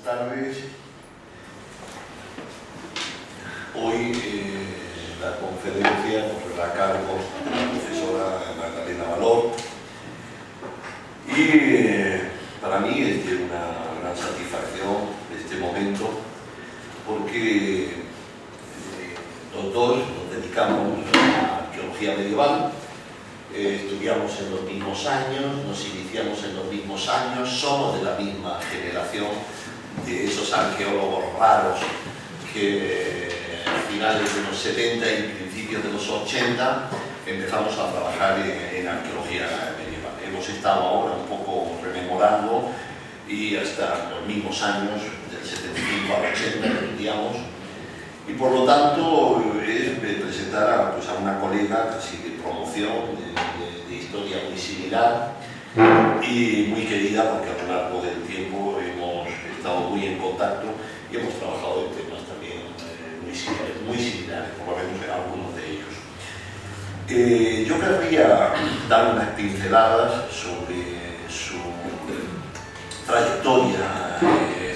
tardes. Hoy la conferencia correrá a cargo de la profesora Magdalena Valor y para mí es de una gran satisfacción este momento porque los dos nos dedicamos a la arqueología medieval, estudiamos en los mismos años, nos iniciamos en los mismos años, somos de la misma generación de esos arqueólogos raros que a finales de los 70 y principios de los 80 empezamos a trabajar en arqueología medieval. Hemos estado ahora un poco rememorando y hasta los mismos años, del 75 al 80, digamos, y por lo tanto es presentar a una colega casi de promoción, de historia muy similar y muy querida porque a lo largo del tiempo hemos estado muy en contacto y hemos trabajado en temas también muy similares, por lo menos en algunos de ellos. Yo querría dar unas pinceladas sobre su trayectoria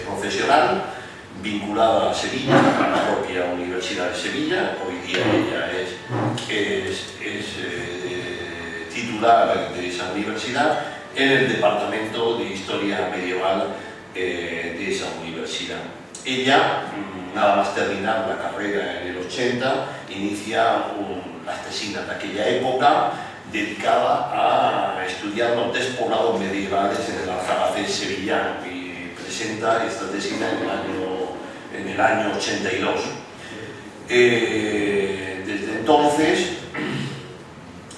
profesional vinculada a Sevilla, a la propia Universidad de Sevilla. Hoy día ella es titular de esa universidad en el Departamento de Historia Medieval de esa universidad. Ella, nada más terminar la carrera en el 80, inicia las tesinas de aquella época dedicada a estudiar los despoblados medievales en el Aljalafés sevillano y presenta esta tesina en el año 82. Desde entonces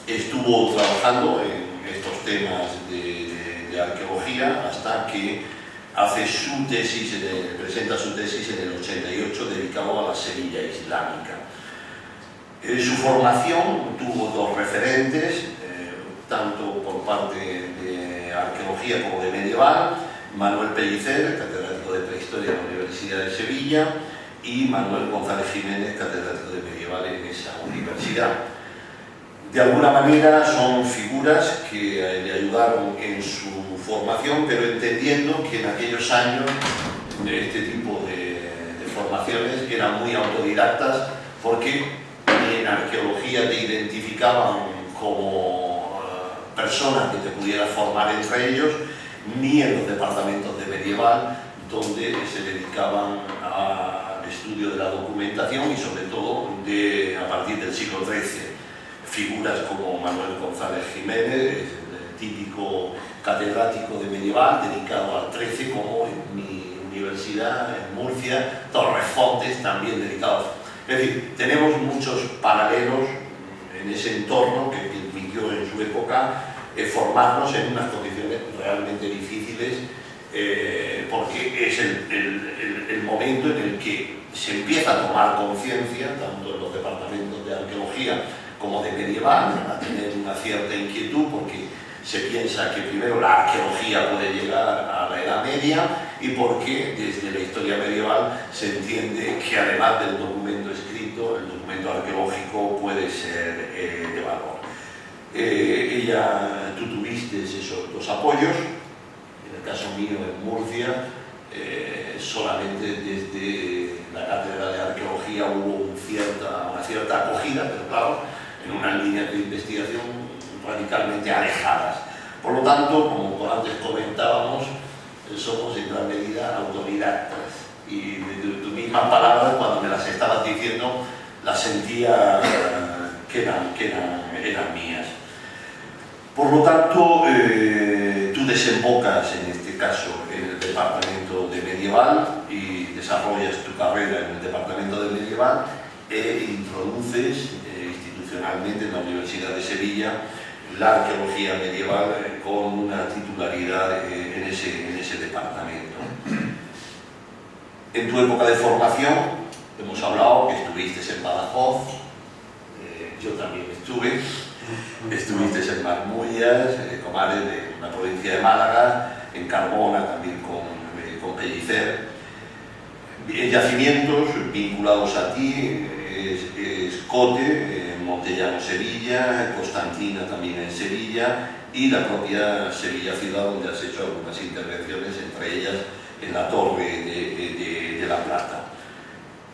estuvo trabajando en estos temas de arqueología hasta que hace su tesis, presenta su tesis en el 88 dedicado a la Sevilla islámica. Su formación tuvo dos referentes, tanto por parte de arqueología como de medieval: Manuel Pellicer, catedrático de Prehistoria de la Universidad de Sevilla, y Manuel González Jiménez, catedrático de medieval en esa universidad. De alguna manera son figuras que le ayudaron en su formación, pero entendiendo que en aquellos años este tipo de formaciones eran muy autodidactas, porque ni en arqueología te identificaban como persona que te pudiera formar entre ellos, ni en los departamentos de medieval, donde se dedicaban al estudio de la documentación y sobre todo a partir del siglo XIII. Figuras como Manuel González Jiménez, el típico catedrático de medieval dedicado al XIII, como en mi universidad en Murcia, Torres Fontes, también dedicados. Es decir, tenemos muchos paralelos en ese entorno que permitió en su época formarnos en unas condiciones realmente difíciles, porque es el momento en el que se empieza a tomar conciencia, tanto en los departamentos de arqueología como de medieval, a tener una cierta inquietud, porque se piensa que primero la arqueología puede llegar a la Edad Media y porque desde la historia medieval se entiende que además del documento escrito, el documento arqueológico puede ser de valor. Tú tuviste esos dos apoyos. En el caso mío en Murcia, solamente desde la cátedra de arqueología hubo una cierta acogida, pero claro, en unas líneas de investigación radicalmente alejadas. Por lo tanto, como antes comentábamos, somos en gran medida autodidactas, y de tus mismas palabras, cuando me las estabas diciendo, las sentía que eran mías. Por lo tanto, tú desembocas en este caso en el departamento de medieval y desarrollas tu carrera en el departamento de medieval e introduces institucionalmente en la Universidad de Sevilla la arqueología medieval con una titularidad en ese departamento. En tu época de formación hemos hablado que estuviste en Badajoz, yo también estuviste en Marmullas, Comares, de la provincia de Málaga, en Carmona también con Pellicer. Yacimientos vinculados a ti es Cote, Montellano, Sevilla, Constantina también en Sevilla, y la propia Sevilla ciudad, donde has hecho algunas intervenciones, entre ellas en la torre de La Plata.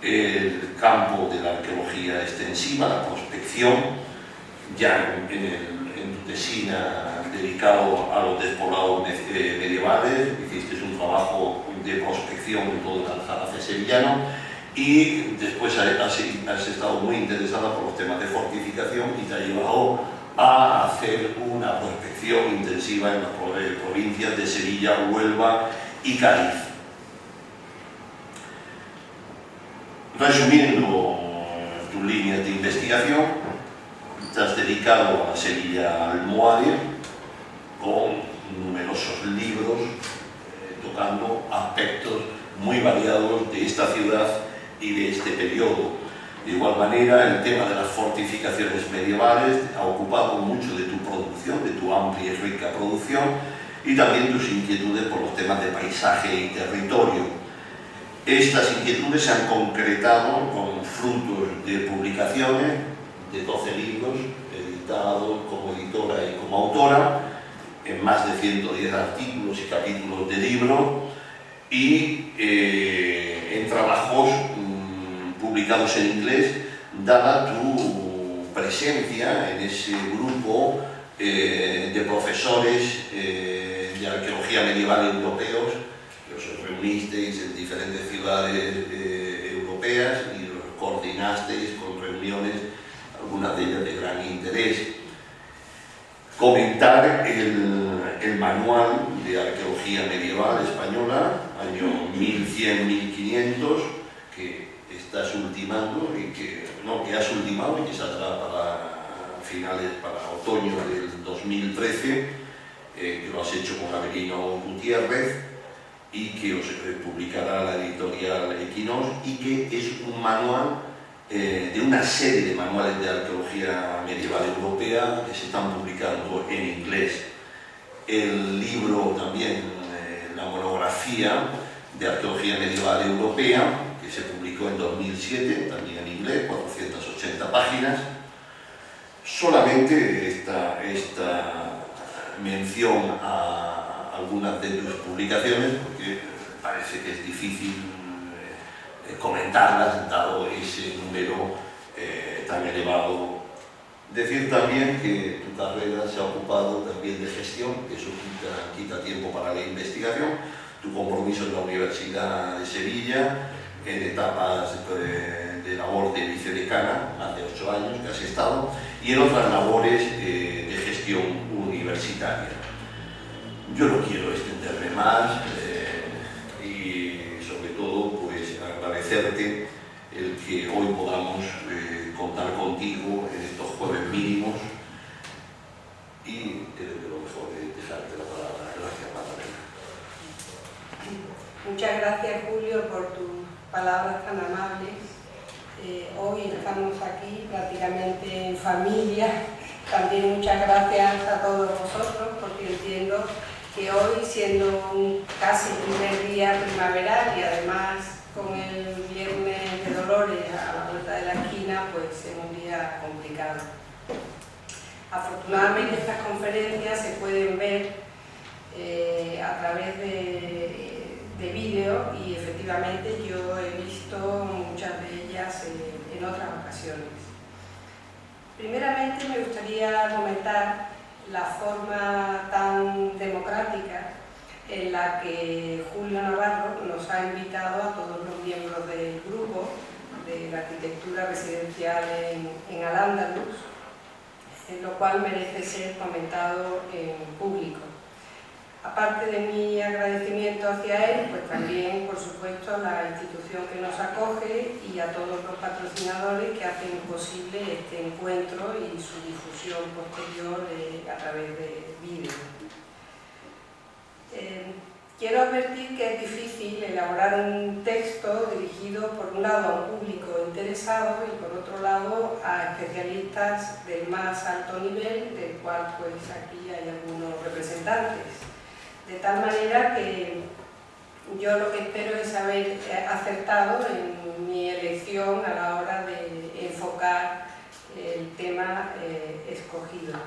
El campo de la arqueología extensiva, la prospección, ya en tu tesina dedicado a los despoblados medievales, hiciste un trabajo de prospección en todo el Aljarafe sevillano, y después has estado muy interesada por los temas de fortificación y te ha llevado a hacer una prospección intensiva en las provincias de Sevilla, Huelva y Cádiz. Resumiendo tus líneas de investigación, te has dedicado a la Sevilla almohade con numerosos libros tocando aspectos muy variados de esta ciudad y de este periodo. De igual manera, el tema de las fortificaciones medievales ha ocupado mucho de tu producción, de tu amplia y rica producción, y también tus inquietudes por los temas de paisaje y territorio. Estas inquietudes se han concretado con frutos de publicaciones, de 12 libros, editados como editora y como autora, en más de 110 artículos y capítulos de libros, y en trabajos publicados en inglés, dada tu presencia en ese grupo de profesores de arqueología medieval europeos, que os reunisteis en diferentes ciudades europeas y los coordinasteis con reuniones, algunas de ellas de gran interés. Comentar el manual de arqueología medieval española, año 1100-1500, que estás ultimando y que has ultimado y que saldrá para otoño del 2013, que lo has hecho con Avelino Gutiérrez y que os publicará la editorial Equinos, y que es un manual de una serie de manuales de arqueología medieval europea que se están publicando en inglés. El libro también, la monografía de arqueología medieval europea, que se publicó en 2007, también en inglés, 480 páginas. Solamente esta mención a algunas de tus publicaciones, porque parece que es difícil comentarlas dado ese número tan elevado. Decir también que tu carrera se ha ocupado también de gestión, que eso quita tiempo para la investigación, tu compromiso en la Universidad de Sevilla, en etapas de labor de vicedecana, más de 8 años que has estado, y en otras labores de gestión universitaria. Yo no quiero extenderme más y sobre todo pues agradecerte el que hoy podamos contar contigo en estos jueves mínimos, y creo que lo mejor es dejarte la palabra. Gracias, Magdalena. Muchas gracias, Julio, por tus palabras tan amables. Hoy estamos aquí prácticamente en familia. También muchas gracias a todos vosotros, porque entiendo que hoy, siendo un casi primer día primaveral y además con el Viernes de Dolores a la vuelta de la esquina, pues es un día complicado. Afortunadamente estas conferencias se pueden ver a través de vídeo, y efectivamente yo he visto muchas de ellas en otras ocasiones. Primeramente me gustaría comentar la forma tan democrática en la que Julio Navarro nos ha invitado a todos los miembros del grupo de la arquitectura residencial en Al-Ándalus, lo cual merece ser comentado en público. Aparte de mi agradecimiento hacia él, pues también, por supuesto, a la institución que nos acoge y a todos los patrocinadores que hacen posible este encuentro y su difusión posterior a través de vídeo. Quiero advertir que es difícil elaborar un texto dirigido por un lado a un público interesado y por otro lado a especialistas del más alto nivel, del cual pues aquí hay algunos representantes. De tal manera que yo lo que espero es haber acertado en mi elección a la hora de enfocar el tema escogido.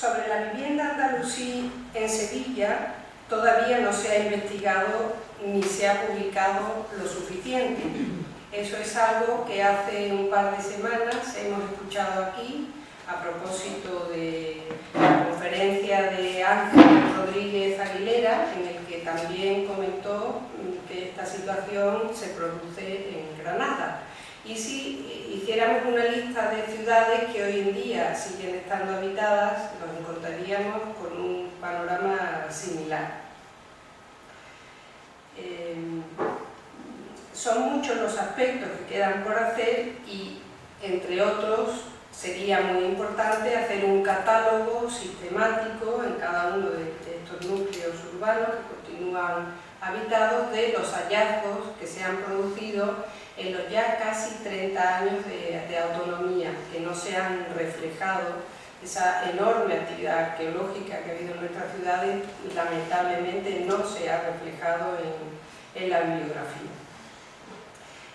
Sobre la vivienda andalusí en Sevilla todavía no se ha investigado ni se ha publicado lo suficiente. Eso es algo que hace un par de semanas hemos escuchado aquí a propósito de la conferencia de Ángel Rodríguez Aguilera, en el que también comentó que esta situación se produce en Granada. Y si hiciéramos una lista de ciudades que hoy en día siguen estando habitadas, nos encontraríamos con un panorama similar. Son muchos los aspectos que quedan por hacer y, entre otros, sería muy importante hacer un catálogo sistemático en cada uno de estos núcleos urbanos que continúan habitados de los hallazgos que se han producido en los ya casi 30 años de autonomía, que no se han reflejado. Esa enorme actividad arqueológica que ha habido en nuestras ciudades lamentablemente no se ha reflejado en la bibliografía.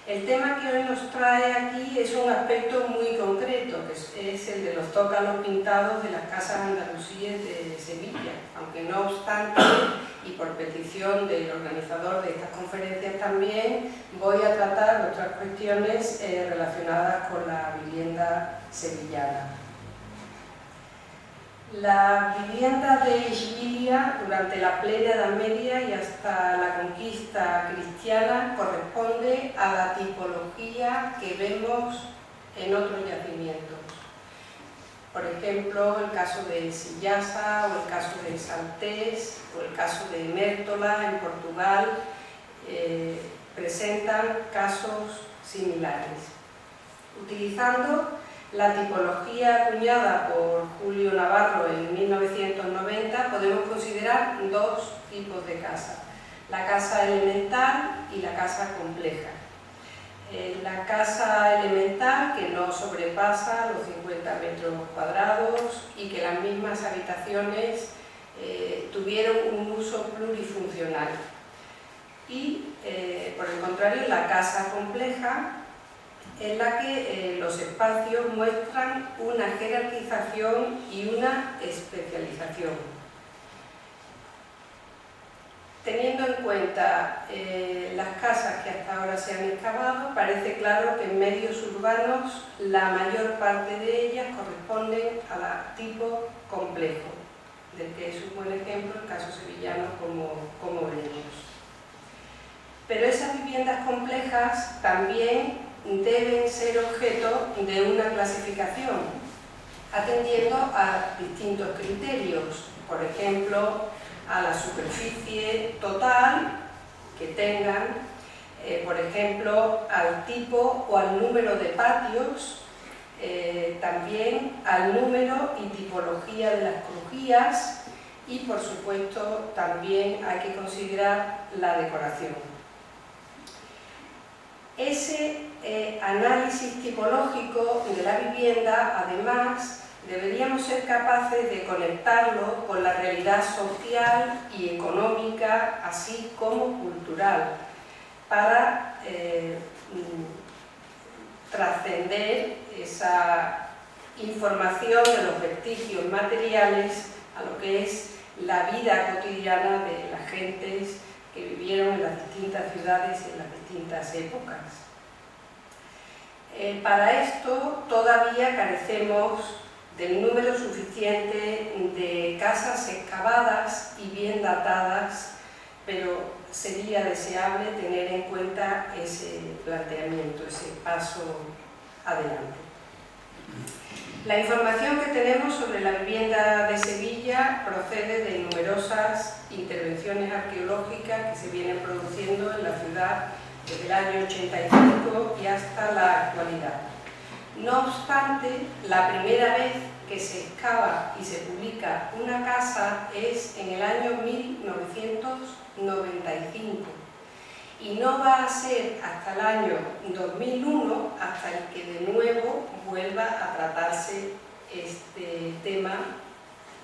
El tema que hoy nos trae aquí es un aspecto muy concreto, que es el de los zócalos pintados de las casas andalusíes de Sevilla, aunque no obstante, y por petición del organizador de estas conferencias también, voy a tratar otras cuestiones relacionadas con la vivienda sevillana. La vivienda de Isbilia durante la plena Edad Media y hasta la conquista cristiana corresponde a la tipología que vemos en otros yacimientos. Por ejemplo, el caso de Sillasa o el caso de Saltés o el caso de Mértola en Portugal presentan casos similares. Utilizando la tipología acuñada por Julio Navarro en 1990, podemos considerar dos tipos de casa: la casa elemental y la casa compleja. La casa elemental, que no sobrepasa los 50 metros cuadrados y que las mismas habitaciones tuvieron un uso plurifuncional. Y, por el contrario, la casa compleja, en la que los espacios muestran una jerarquización y una especialización. Teniendo en cuenta las casas que hasta ahora se han excavado, parece claro que en medios urbanos la mayor parte de ellas corresponden al tipo complejo, del que es un buen ejemplo el caso sevillano, como veremos. Pero esas viviendas complejas también deben ser objeto de una clasificación, atendiendo a distintos criterios, por ejemplo, a la superficie total que tengan, por ejemplo, al tipo o al número de patios, también al número y tipología de las crujías y, por supuesto, también hay que considerar la decoración. Ese análisis tipológico de la vivienda, además, deberíamos ser capaces de conectarlo con la realidad social y económica, así como cultural, para trascender esa información de los vestigios materiales a lo que es la vida cotidiana de las gentes que vivieron en las distintas ciudades y en las distintas épocas. Para esto todavía carecemos del número suficiente de casas excavadas y bien datadas, pero sería deseable tener en cuenta ese planteamiento, ese paso adelante. La información que tenemos sobre la vivienda de Sevilla procede de numerosas intervenciones arqueológicas que se vienen produciendo en la ciudad desde el año 85 y hasta la actualidad. No obstante, la primera vez que se excava y se publica una casa es en el año 1995 y no va a ser hasta el año 2001 hasta el que de nuevo vuelva a tratarse este tema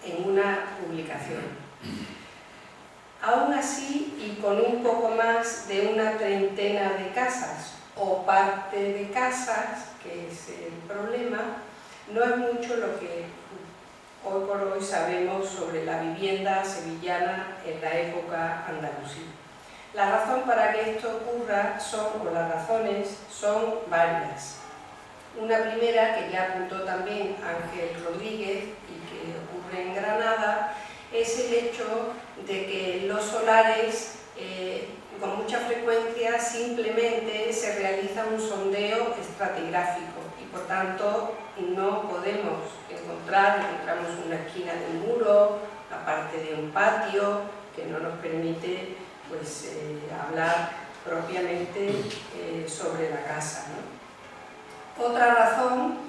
en una publicación. Aún así, y con un poco más de una treintena de casas o parte de casas, que es el problema, no es mucho lo que hoy por hoy sabemos sobre la vivienda sevillana en la época andalusí. La razón para que esto ocurra las razones son varias. Una primera, que ya apuntó también Ángel Rodríguez y que ocurre en Granada, es el hecho de que los solares con mucha frecuencia simplemente se realiza un sondeo estratigráfico y por tanto no podemos encontramos una esquina de un muro, la parte de un patio que no nos permite pues, hablar propiamente sobre la casa, ¿no? Otra razón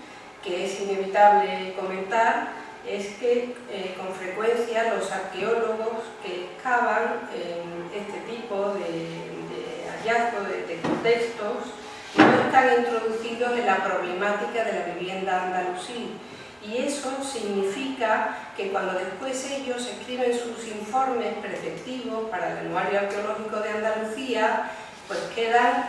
que es inevitable comentar es que con frecuencia los arqueólogos que excavan este tipo de hallazgos de textos no están introducidos en la problemática de la vivienda andalusí, y eso significa que cuando después ellos escriben sus informes preceptivos para el Anuario Arqueológico de Andalucía, pues quedan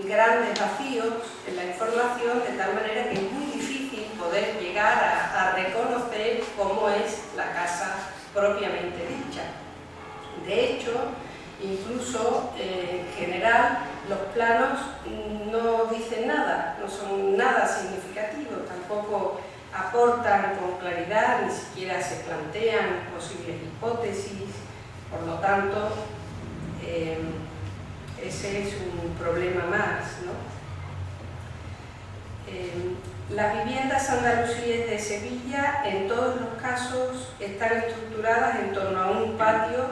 grandes vacíos en la información, de tal manera que es muy difícil poder llegar a reconocer cómo es la casa propiamente dicha. De hecho, incluso en general los planos no dicen nada, no son nada significativos, tampoco aportan con claridad, ni siquiera se plantean posibles hipótesis, por lo tanto ese es un problema más, ¿no? Las viviendas andalusíes de Sevilla en todos los casos están estructuradas en torno a un patio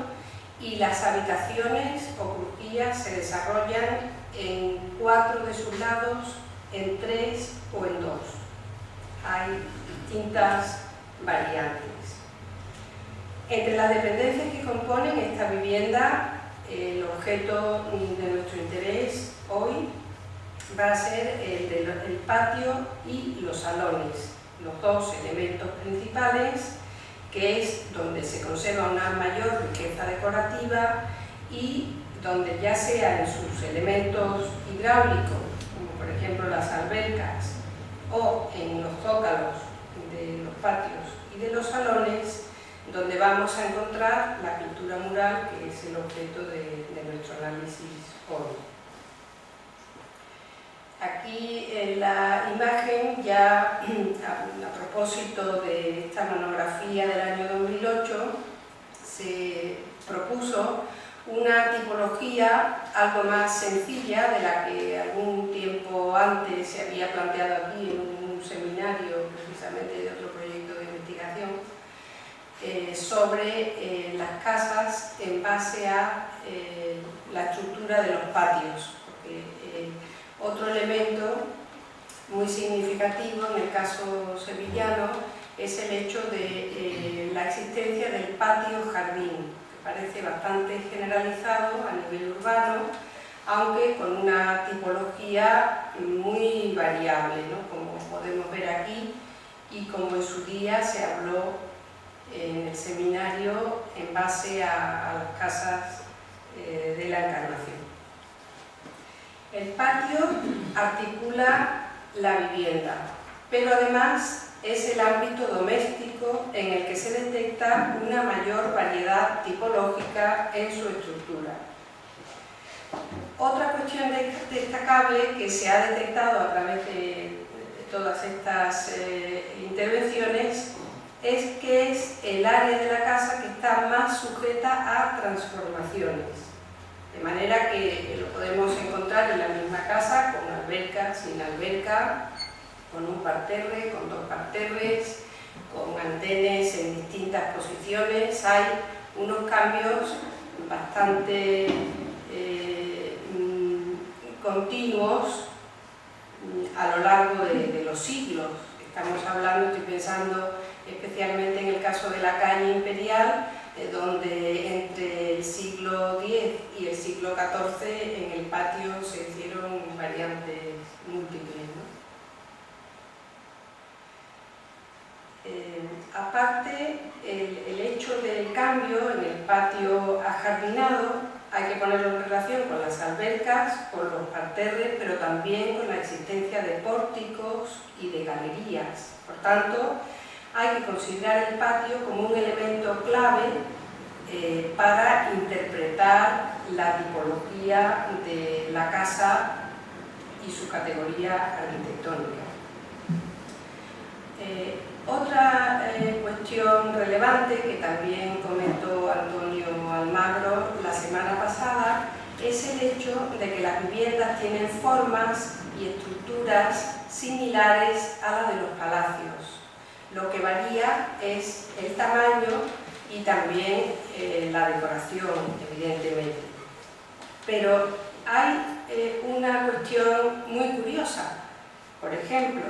y las habitaciones o crujías se desarrollan en 4 de sus lados, en 3 o en 2. Hay distintas variantes. Entre las dependencias que componen esta vivienda, el objeto de nuestro interés hoy va a ser el patio y los salones, los dos elementos principales, que es donde se conserva una mayor riqueza decorativa y donde ya sea en sus elementos hidráulicos, como por ejemplo las albercas, o en los zócalos de los patios y de los salones, donde vamos a encontrar la pintura mural, que es el objeto de nuestro análisis hoy. Aquí en la imagen, ya a propósito de esta monografía del año 2008, se propuso una tipología algo más sencilla de la que algún tiempo antes se había planteado aquí en un seminario precisamente de otro proyecto de investigación, sobre las casas en base a la estructura de los patios. Porque, otro elemento muy significativo en el caso sevillano es el hecho de la existencia del patio-jardín, que parece bastante generalizado a nivel urbano, aunque con una tipología muy variable, ¿no? Como podemos ver aquí y como en su día se habló en el seminario en base a las casas de la Encarnación. El patio articula la vivienda, pero además es el ámbito doméstico en el que se detecta una mayor variedad tipológica en su estructura. Otra cuestión destacable que se ha detectado a través de todas estas intervenciones es que es el área de la casa que está más sujeta a transformaciones. De manera que lo podemos encontrar en la misma casa, con alberca, sin alberca, con un parterre, con 2 parterres, con andenes en distintas posiciones. Hay unos cambios bastante continuos a lo largo de los siglos. Estamos hablando, estoy pensando especialmente en el caso de la calle Imperial, donde entre el siglo X y el siglo XIV en el patio se hicieron variantes múltiples, ¿no? Aparte, el hecho del cambio en el patio ajardinado hay que ponerlo en relación con las albercas, con los parterres, pero también con la existencia de pórticos y de galerías. Por tanto, hay que considerar el patio como un elemento clave para interpretar la tipología de la casa y su categoría arquitectónica. Otra cuestión relevante que también comentó Antonio Almagro la semana pasada es el hecho de que las viviendas tienen formas y estructuras similares a las de los palacios. Lo que varía es el tamaño y también la decoración, evidentemente. Pero hay una cuestión muy curiosa. Por ejemplo,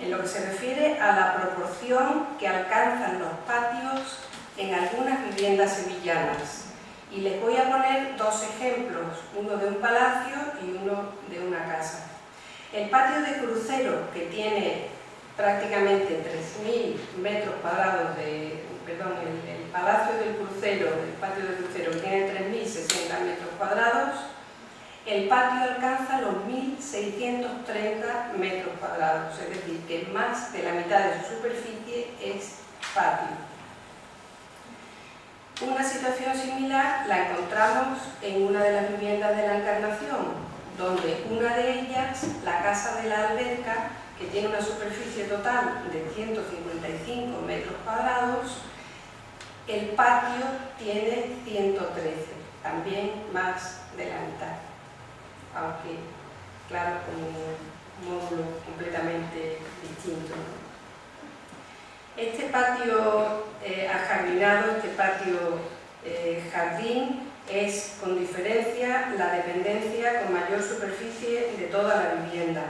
en lo que se refiere a la proporción que alcanzan los patios en algunas viviendas sevillanas. Y les voy a poner dos ejemplos, uno de un palacio y uno de una casa. El patio de crucero, que tiene prácticamente 3.000 metros cuadrados el palacio del crucero, el patio de crucero, que tiene 3.060 metros cuadrados, el patio alcanza los 1.630 metros cuadrados, es decir, que más de la mitad de su superficie es patio. Una situación similar la encontramos en una de las viviendas de la Encarnación, donde una de ellas, la Casa de la Alberca, que tiene una superficie total de 155 metros cuadrados, el patio tiene 113, también más de la mitad, aunque, claro, con un módulo completamente distinto, ¿no? Este patio ajardinado, este patio jardín, es con diferencia la dependencia con mayor superficie de toda la vivienda.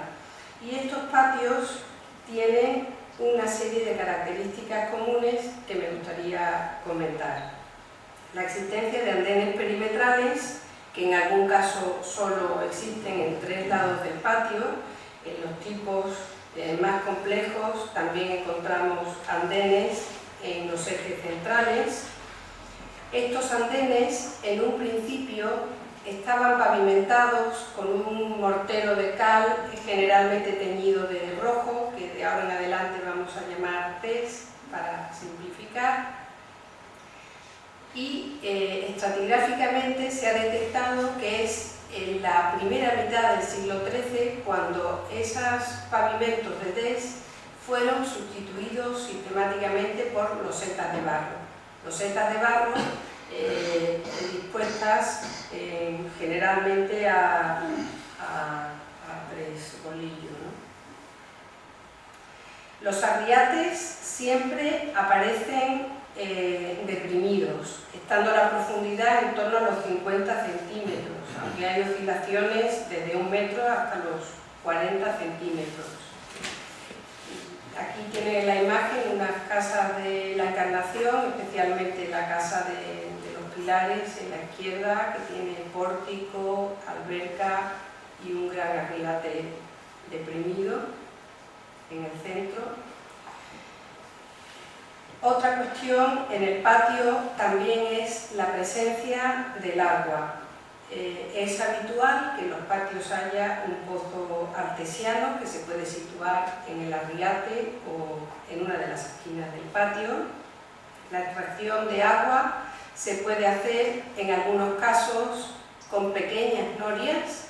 Y estos patios tienen una serie de características comunes que me gustaría comentar. La existencia de andenes perimetrales, que en algún caso solo existen en 3 lados del patio. En los tipos más complejos también encontramos andenes en los ejes centrales. Estos andenes en un principio estaban pavimentados con un mortero de cal generalmente teñido de rojo, que de ahora en adelante vamos a llamar tez para simplificar. Y estratigráficamente se ha detectado que es en la primera mitad del siglo XIII cuando esos pavimentos de tez fueron sustituidos sistemáticamente por losetas de barro. Losetas de barro dispuestas generalmente a 3 bolillos, ¿no? Los arriates siempre aparecen deprimidos, estando la profundidad en torno a los 50 centímetros, aunque hay oscilaciones desde 1 metro hasta los 40 centímetros. Aquí tiene la imagen unas casas de la Encarnación, especialmente la casa de los Pilares en la izquierda, que tiene pórtico, alberca y un gran arriate deprimido en el centro. Otra cuestión en el patio también es la presencia del agua. Es habitual que en los patios haya un pozo artesiano que se puede situar en el arriate o en una de las esquinas del patio. La extracción de agua se puede hacer en algunos casos con pequeñas norias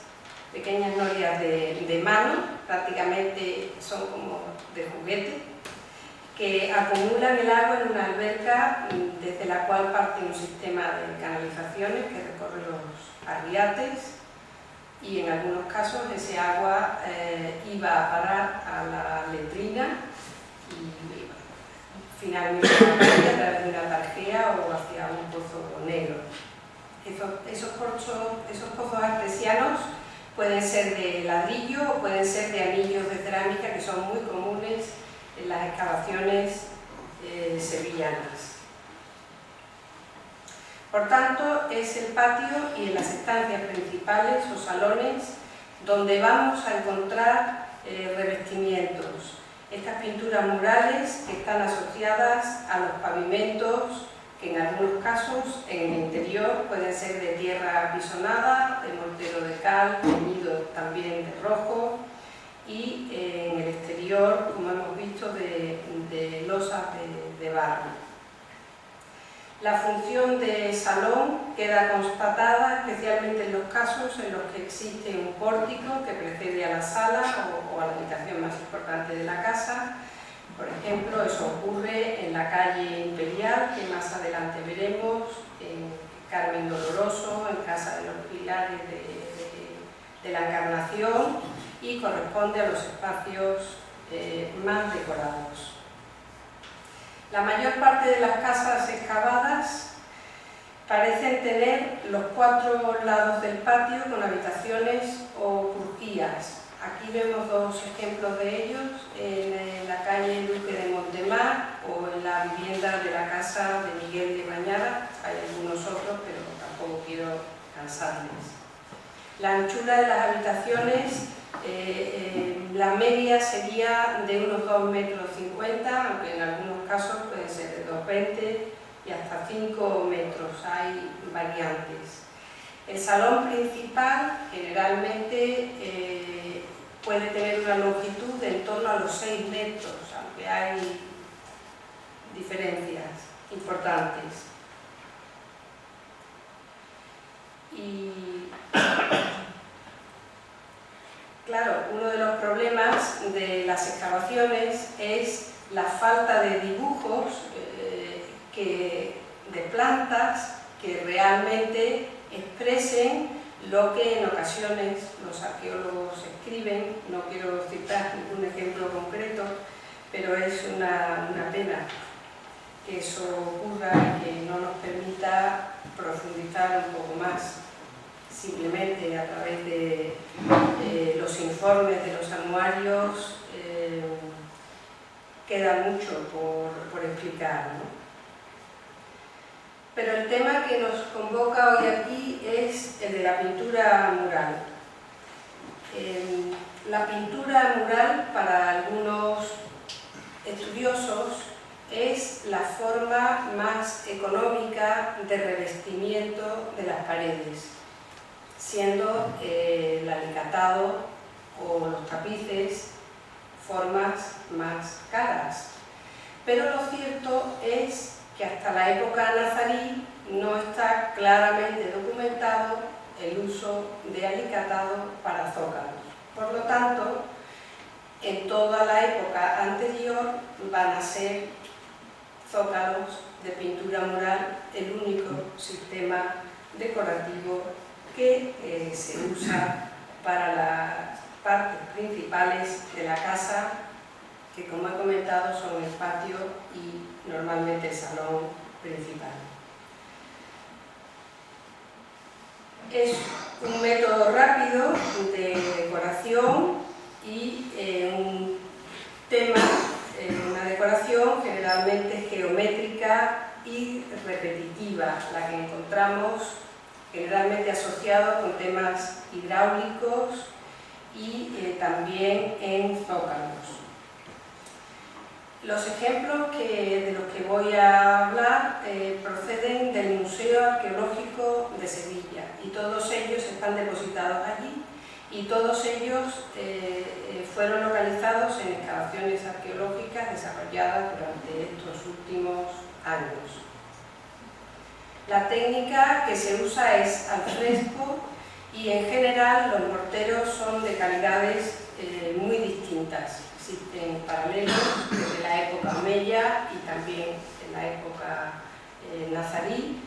de mano, prácticamente son como de juguete, que acumulan el agua en una alberca desde la cual parte un sistema de canalizaciones que recorre los arriates, y en algunos casos ese agua iba a parar a la letrina y finalmente a través de una tarjea o hacia un pozo negro. Esos pozos artesianos pueden ser de ladrillo o pueden ser de anillos de cerámica, que son muy comunes en las excavaciones sevillanas. Por tanto, es el patio y en las estancias principales o salones donde vamos a encontrar revestimientos. Estas pinturas murales que están asociadas a los pavimentos, que en algunos casos en el interior pueden ser de tierra apisonada, de mortero de cal, teñido también de rojo, y en el exterior, como hemos visto, de losas de barro. La función de salón queda constatada especialmente en los casos en los que existe un pórtico que precede a la sala o a la habitación más importante de la casa. Por ejemplo, eso ocurre en la calle Imperial, que más adelante veremos, en Carmen Doloroso, en Casa de los Pilares de la Encarnación, y corresponde a los espacios más decorados. La mayor parte de las casas excavadas parecen tener los 4 lados del patio con habitaciones o crujías. Aquí vemos 2 ejemplos de ellos, en la calle Duque de Montemar o en la vivienda de la casa de Miguel de Bañada. Hay algunos otros, pero tampoco quiero cansarles. La anchura de las habitaciones, la media sería de unos 2,50 metros, aunque en algunos casos pueden ser de 2,20 y hasta 5 metros, hay variantes. El salón principal generalmente puede tener una longitud de en torno a los 6 metros, aunque hay diferencias importantes. Y claro, uno de los problemas de las excavaciones es la falta de dibujos de plantas que realmente expresen lo que en ocasiones los arqueólogos escriben. No quiero citar ningún ejemplo concreto, pero es una pena que eso ocurra y que no nos permita profundizar un poco más. Simplemente a través de los informes de los anuarios queda mucho por explicar, ¿no? Pero el tema que nos convoca hoy aquí es el de la pintura mural. La pintura mural, para algunos estudiosos, es la forma más económica de revestimiento de las paredes, siendo el alicatado o los tapices formas más caras. Pero lo cierto es que hasta la época nazarí no está claramente documentado el uso de alicatado para zócalos. Por lo tanto, en toda la época anterior van a ser zócalos de pintura mural el único sistema decorativo que se usa para las partes principales de la casa, que como he comentado son el patio y normalmente el salón principal. Es un método rápido de decoración y un tema, una decoración generalmente geométrica y repetitiva, la que encontramos generalmente asociado con temas hidráulicos y también en zócalos. Los ejemplos de los que voy a hablar proceden del Museo Arqueológico de Sevilla, y todos ellos están depositados allí, y todos ellos fueron localizados en excavaciones arqueológicas desarrolladas durante estos últimos años. La técnica que se usa es al fresco, y en general los morteros son de calidades muy distintas. Existen paralelos desde la época omeya y también en la época nazarí.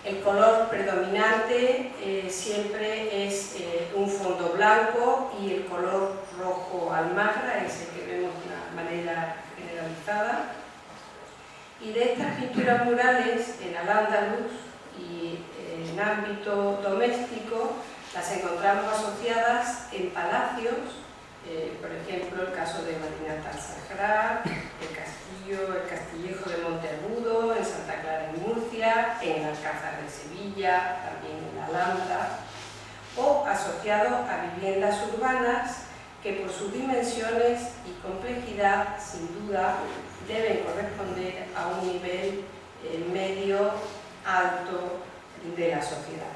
El color predominante siempre es un fondo blanco, y el color rojo almagra es el que vemos de una manera generalizada. Y de estas pinturas murales en Al-Ándalus y en ámbito doméstico las encontramos asociadas en palacios, por ejemplo el caso de Madinat al-Zahra, el Castillejo de Monteagudo, en Santa Clara en Murcia, en el Alcázar de Sevilla, también en la Alhambra, o asociado a viviendas urbanas que por sus dimensiones y complejidad sin duda deben corresponder a un nivel medio alto de la sociedad.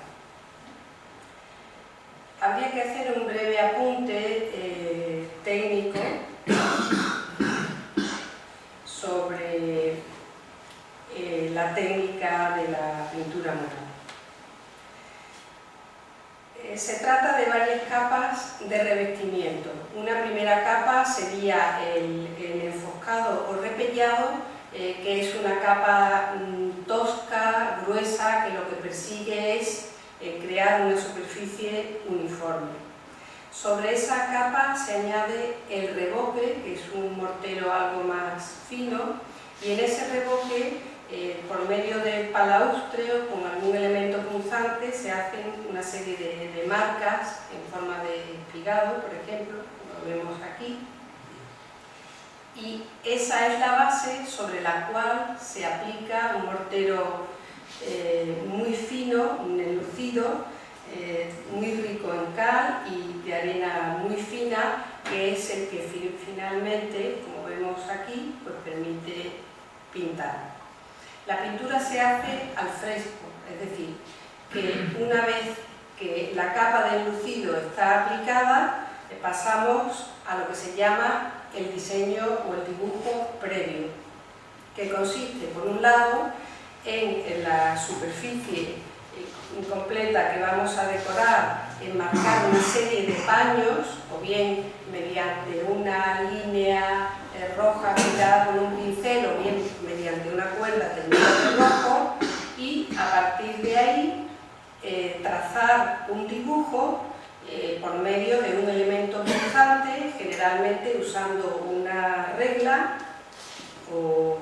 Habría que hacer un breve apunte técnico capas de revestimiento. Una primera capa sería el enfoscado o repellado, que es una capa tosca, gruesa, que lo que persigue es crear una superficie uniforme. Sobre esa capa se añade el revoque, que es un mortero algo más fino, y en ese revoque, por medio del palaustreo, con algún elemento punzante, se hacen una serie de marcas en forma de espigado, por ejemplo, como lo vemos aquí. Y esa es la base sobre la cual se aplica un mortero muy fino, un enlucido, muy rico en cal y de arena muy fina, que es el que finalmente, como vemos aquí, pues permite pintar. La pintura se hace al fresco, es decir, que una vez que la capa de enlucido está aplicada, pasamos a lo que se llama el diseño o el dibujo previo, que consiste, por un lado, en la superficie incompleta que vamos a decorar, en marcar una serie de paños, o bien mediante una línea roja pintada con un pincel, o bien mediante una cuerda teñida de rojo, y a partir de ahí trazar un dibujo por medio de un elemento punzante, generalmente usando una regla o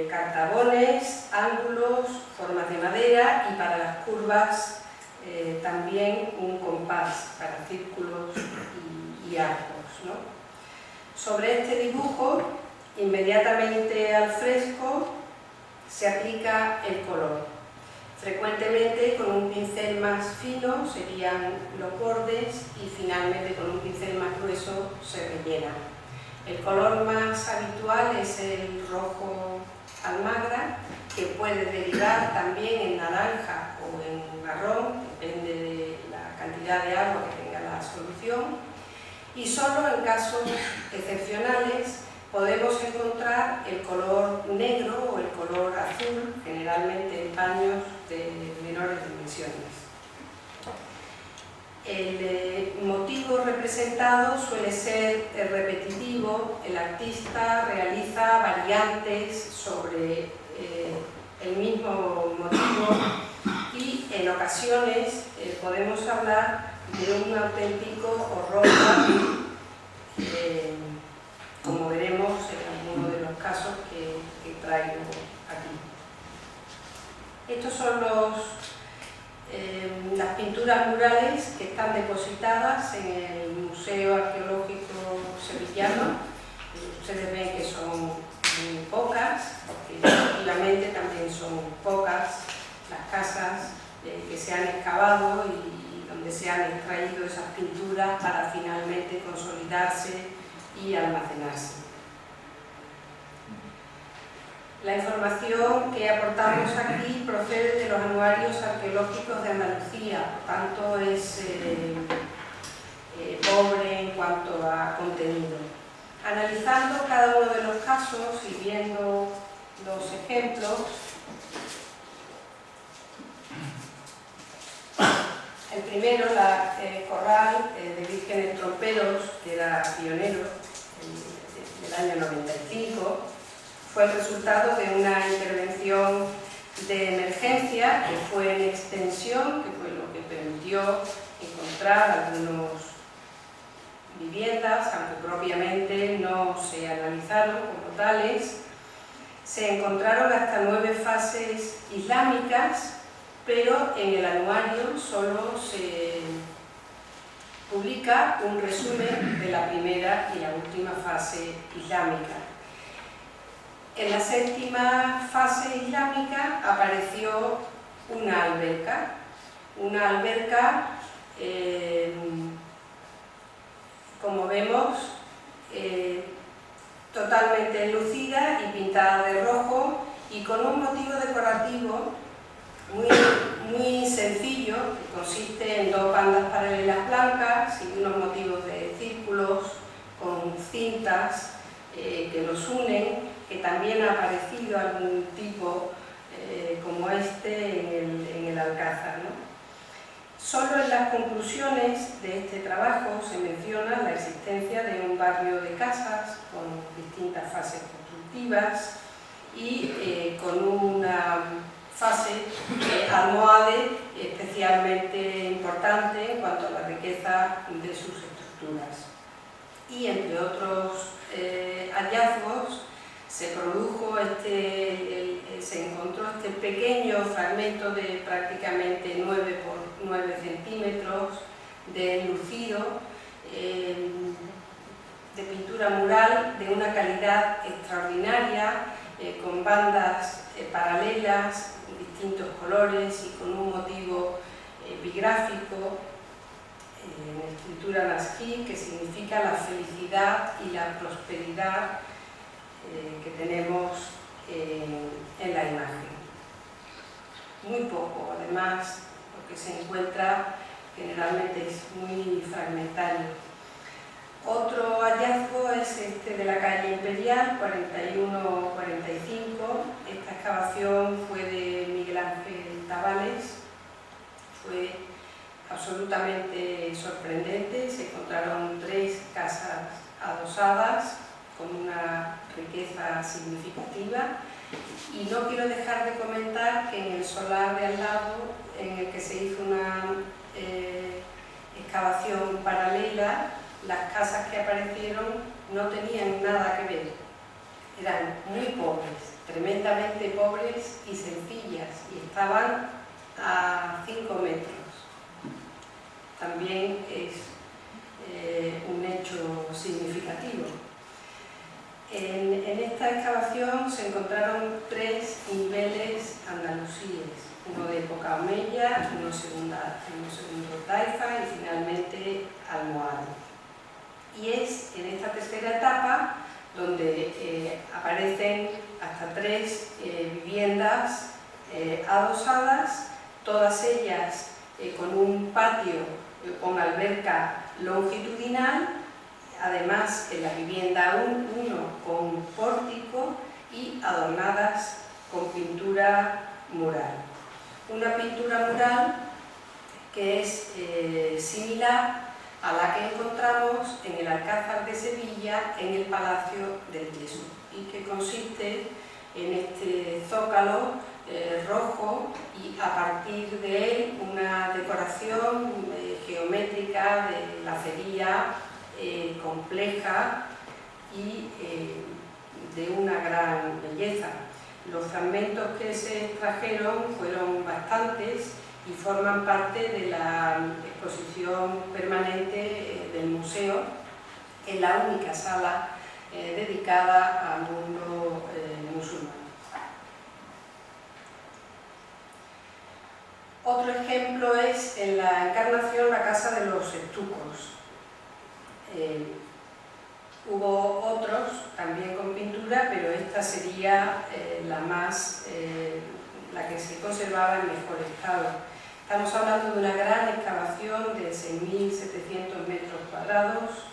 cartabones, ángulos, formas de madera, y para las curvas también un compás para círculos y arcos, ¿no? Sobre este dibujo, inmediatamente al fresco, se aplica el color. Frecuentemente con un pincel más fino serían los bordes y finalmente con un pincel más grueso se rellena. El color más habitual es el rojo almagra, que puede derivar también en naranja o en marrón, depende de la cantidad de agua que tenga la solución. Y solo en casos excepcionales podemos encontrar el color negro o el color azul, generalmente en paños de menores dimensiones. El motivo representado suele ser repetitivo. El artista realiza variantes sobre el mismo motivo y en ocasiones podemos hablar de un auténtico horror gráfico, como veremos en algunos de los casos que traigo aquí. Estos son las pinturas murales que están depositadas en el Museo Arqueológico Sevillano. Ustedes ven que son muy pocas, porque efectivamente también son pocas las casas que se han excavado y donde se han extraído esas pinturas para finalmente consolidarse y almacenarse. La información que aportamos aquí procede de los anuarios arqueológicos de Andalucía, por tanto es pobre en cuanto a contenido. Analizando cada uno de los casos y viendo los ejemplos, el primero, la corral de vírgenes tromperos, que era pionero del año 95, fue el resultado de una intervención de emergencia que fue en extensión, que fue lo que permitió encontrar algunas viviendas, aunque propiamente no se analizaron como tales. Se encontraron hasta 9 fases islámicas, pero en el anuario solo se publica un resumen de la primera y la última fase islámica. En la séptima fase islámica apareció una alberca como vemos, totalmente enlucida y pintada de rojo y con un motivo decorativo muy sencillo, que consiste en 2 bandas paralelas blancas y unos motivos de círculos con cintas que los unen, que también ha aparecido algún tipo como este en el Alcázar, ¿no? Solo en las conclusiones de este trabajo se menciona la existencia de un barrio de casas con distintas fases constructivas y con una fase almohade especialmente importante en cuanto a la riqueza de sus estructuras. Y entre otros hallazgos se encontró este pequeño fragmento de prácticamente 9 por 9 centímetros de enlucido de pintura mural de una calidad extraordinaria, con bandas paralelas, distintos colores y con un motivo epigráfico en escritura naskí, que significa la felicidad y la prosperidad que tenemos en la imagen. Muy poco, además, porque se encuentra generalmente es muy fragmentario. Otro hallazgo es este de la calle Imperial, 41-45. Esta excavación fue de Miguel Ángel Tabales. Fue absolutamente sorprendente. Se encontraron 3 casas adosadas con una riqueza significativa. Y no quiero dejar de comentar que en el solar de al lado, en el que se hizo una excavación paralela, las casas que aparecieron no tenían nada que ver. Eran muy pobres, tremendamente pobres y sencillas, y estaban a 5 metros. También es un hecho significativo. En esta excavación se encontraron 3 niveles andalusíes, uno de época omeya, uno segundo taifa y finalmente almohade. Y es en esta tercera etapa donde aparecen hasta 3 viviendas adosadas, todas ellas con un patio con alberca longitudinal. Además, en la vivienda 1 con pórtico y adornadas con pintura mural. Una pintura mural que es similar a la que encontramos en el Alcázar de Sevilla, en el Palacio del Yeso, y que consiste en este zócalo rojo y a partir de él una decoración geométrica de lacería compleja y de una gran belleza. Los fragmentos que se extrajeron fueron bastantes y forman parte de la exposición permanente del museo, en la única sala dedicada al mundo musulmán. Otro ejemplo es en la Encarnación, la Casa de los Estucos. Hubo otros también con pintura, pero esta sería la que se conservaba en mejor estado. Estamos hablando de una gran excavación de 6.700 metros cuadrados,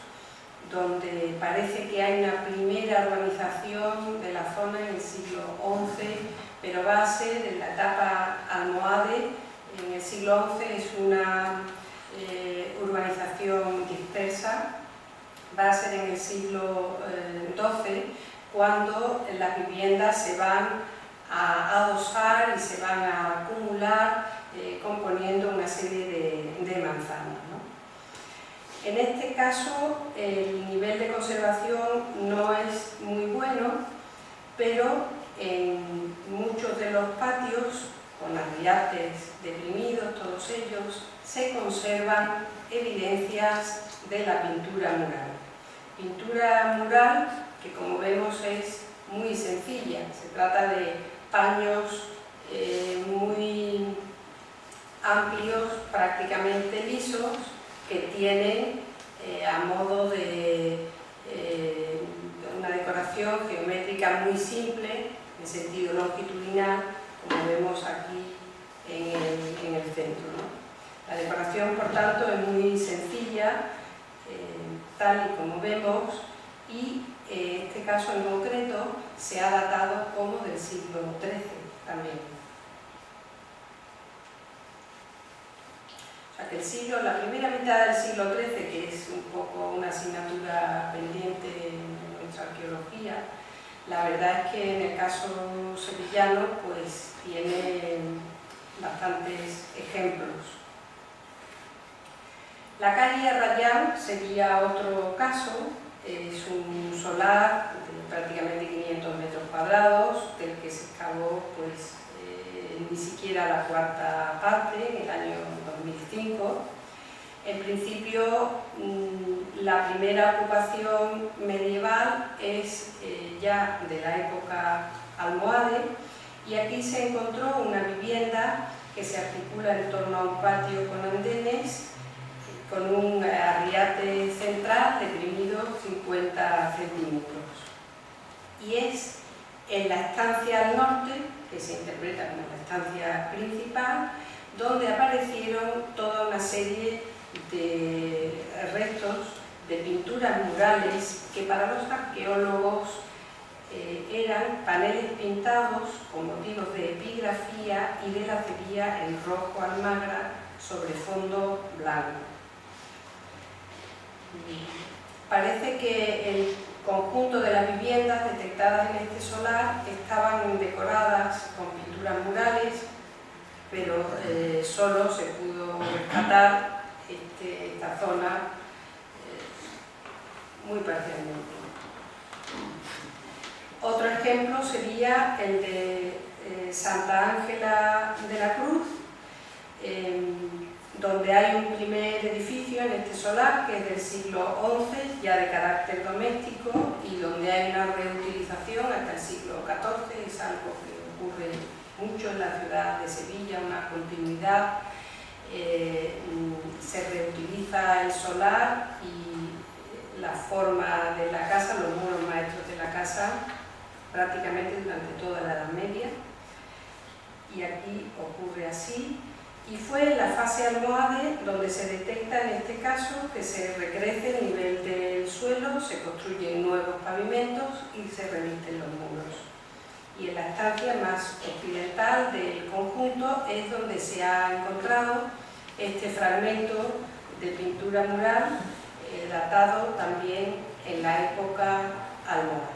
donde parece que hay una primera urbanización de la zona en el siglo XI, pero va a ser en la etapa almohade. En el siglo XI es una urbanización dispersa. Va a ser en el siglo XII cuando las viviendas se van a adosar y se van a acumular componiendo una serie de manzanas, ¿no? En este caso el nivel de conservación no es muy bueno, pero en muchos de los patios, con arriates deprimidos, todos ellos, se conservan evidencias de la pintura mural. Pintura mural que, como vemos, es muy sencilla. Se trata de paños muy amplios, prácticamente lisos, que tienen a modo de una decoración geométrica muy simple, en sentido longitudinal, como vemos aquí en el centro, ¿no? La decoración, por tanto, es muy sencilla, tal y como vemos, y este caso en concreto se ha datado como del siglo XIII también. O la primera mitad del siglo XIII, que es un poco una asignatura pendiente en nuestra arqueología, la verdad es que en el caso sevillano pues tiene bastantes ejemplos. La calle Arrayán sería otro caso, es un solar de prácticamente 500 metros cuadrados, del que se excavó pues, ni siquiera la cuarta parte en el año 2005. En principio, la primera ocupación medieval es ya de la época almohade, y aquí se encontró una vivienda que se articula en torno a un patio con andenes, con un arriate central deprimido 50 centímetros. Y es en la estancia al norte, que se interpreta como la estancia principal, donde aparecieron toda una serie de restos de pinturas murales que para los arqueólogos eran paneles pintados con motivos de epigrafía y de lacería en rojo almagra sobre fondo blanco. Parece que el conjunto de las viviendas detectadas en este solar estaban decoradas con pinturas murales, pero solo se pudo rescatar esta zona muy parcialmente. Otro ejemplo sería el de Santa Ángela de la Cruz, donde hay un primer edificio en este solar que es del siglo XI, ya de carácter doméstico, y donde hay una reutilización hasta el siglo XIV, es algo que ocurre mucho en la ciudad de Sevilla, una continuidad, se reutiliza el solar y la forma de la casa, los muros maestros de la casa, prácticamente durante toda la Edad Media, y aquí ocurre así. Y fue en la fase almohade donde se detecta en este caso que se recrece el nivel del suelo, se construyen nuevos pavimentos y se revisten los muros. Y en la estancia más occidental del conjunto es donde se ha encontrado este fragmento de pintura mural datado también en la época almohade.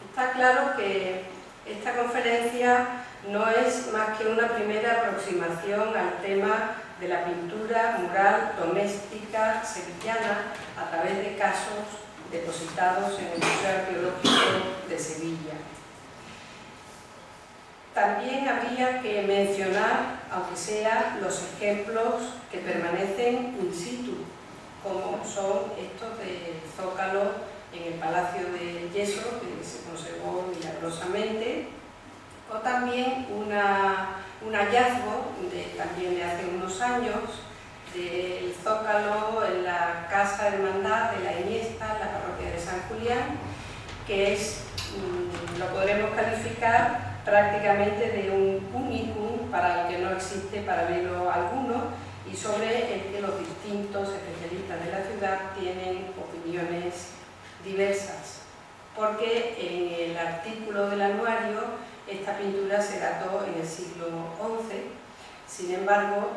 Está claro que esta conferencia no es más que una primera aproximación al tema de la pintura mural doméstica sevillana a través de casos depositados en el Museo Arqueológico de Sevilla. También habría que mencionar, aunque sea, los ejemplos que permanecen in situ, como son estos del Zócalo en el Palacio de Yeso, que se conservó milagrosamente, o también un hallazgo también de hace unos años del Zócalo en la Casa Hermandad de la Iniesta, en la parroquia de San Julián, que es, lo podremos calificar prácticamente de un unicum para el que no existe paralelo alguno, y sobre el que los distintos especialistas de la ciudad tienen opiniones diversas, porque en el artículo del anuario esta pintura se dató en el siglo XI, sin embargo,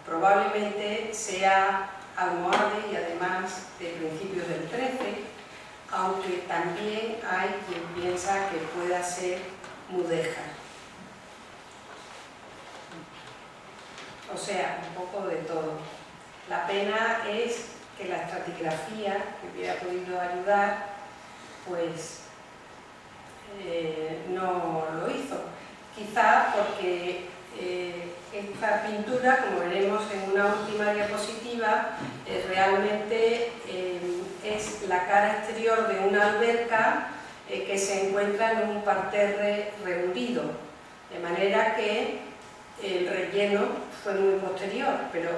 probablemente sea almohade y además de principios del XIII, aunque también hay quien piensa que pueda ser mudéjar. O sea, un poco de todo. La pena es que la estratigrafía, que hubiera podido ayudar, pues no lo hizo. Quizá porque esta pintura, como veremos en una última diapositiva, realmente es la cara exterior de una alberca que se encuentra en un parterre reunido, de manera que el relleno fue muy posterior, pero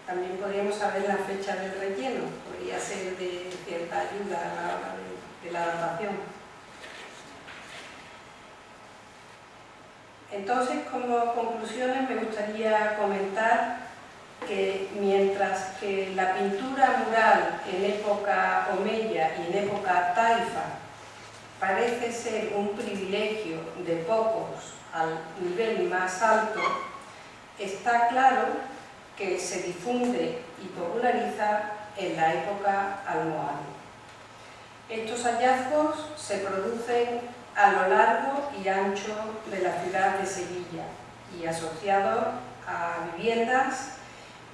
también podríamos saber la fecha del relleno, podría ser de cierta ayuda a la hora de la datación. Entonces, como conclusiones, me gustaría comentar que mientras que la pintura mural en época omeya y en época taifa parece ser un privilegio de pocos al nivel más alto, está claro que se difunde y populariza en la época almohade. Estos hallazgos se producen a lo largo y ancho de la ciudad de Sevilla y asociados a viviendas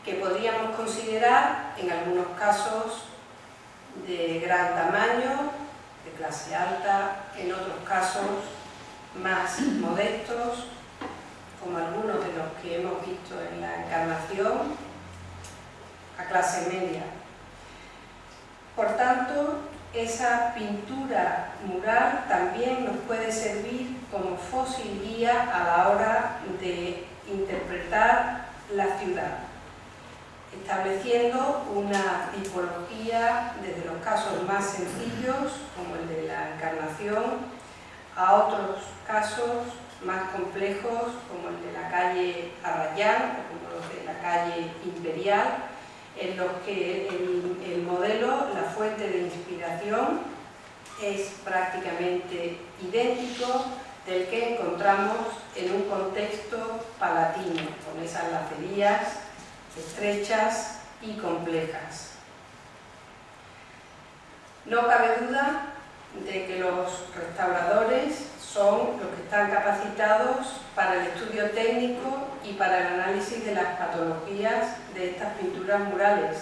que podríamos considerar en algunos casos de gran tamaño, de clase alta, en otros casos más modestos, como algunos de los que hemos visto en la Encarnación, a clase media. Por tanto, esa pintura mural también nos puede servir como fósil guía a la hora de interpretar la ciudad, estableciendo una tipología desde los casos más sencillos, como el de la Encarnación, a otros casos más complejos, como el de la calle Arrayán o como los de la calle Imperial, en los que el modelo, la fuente de inspiración, es prácticamente idéntico del que encontramos en un contexto palatino, con esas lacerías estrechas y complejas. No cabe duda de que los restauradores son los que están capacitados para el estudio técnico y para el análisis de las patologías de estas pinturas murales,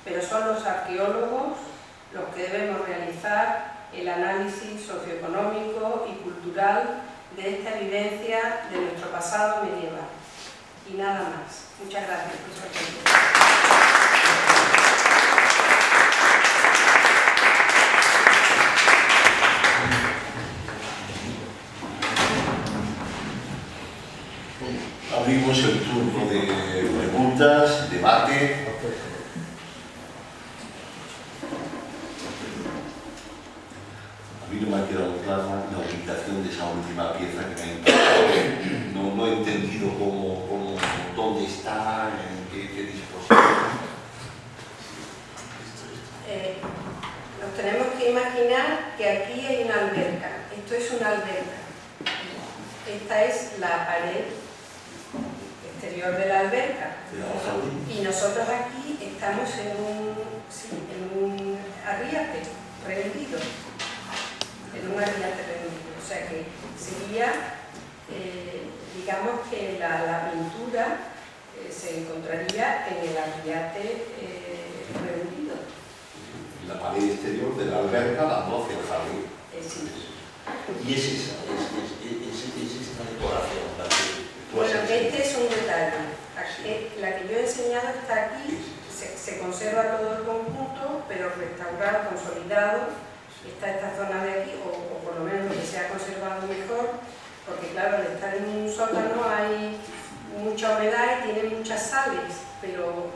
pero son los arqueólogos los que debemos realizar el análisis socioeconómico y cultural de esta evidencia de nuestro pasado medieval. Y nada más. Muchas gracias por su atención. Abrimos el turno de preguntas, debate. A mí no me ha quedado clara la ubicación de esa última pieza que me ha impactado. No he entendido dónde está, en qué disposición. Nos tenemos que imaginar que aquí hay una alberca. Esto es una alberca. Esta es la pared exterior de la alberca. Y nosotros aquí estamos en un arriate rendido. En un arriate rendido. O sea que sería, digamos que la pintura se encontraría en el arriate rendido. La pared exterior de la alberca dando hacia el jardín. Sí. Y es esta decoración. Bueno, este es un detalle. La que yo he enseñado está aquí, se conserva todo el conjunto, pero restaurado, consolidado, está esta zona de aquí, o por lo menos lo que se ha conservado mejor, porque claro, al estar en un sótano hay mucha humedad y tiene muchas sales, pero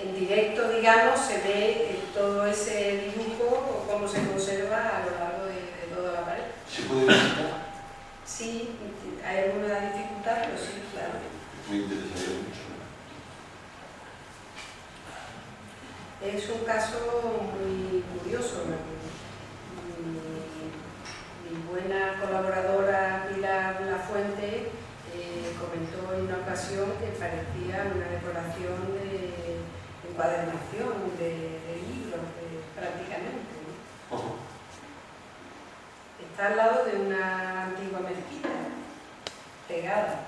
en directo, digamos, se ve todo ese dibujo o cómo se conserva a lo largo de toda la pared. ¿Se puede visitar? Sí, hay alguna dificultad, pero sí, claro. Me interesaría mucho. Es un caso muy curioso. Mi buena colaboradora Pilar Lafuente comentó en una ocasión que parecía una decoración de encuadernación de libros, prácticamente, ¿no? Está al lado de una antigua mezquita, pegada.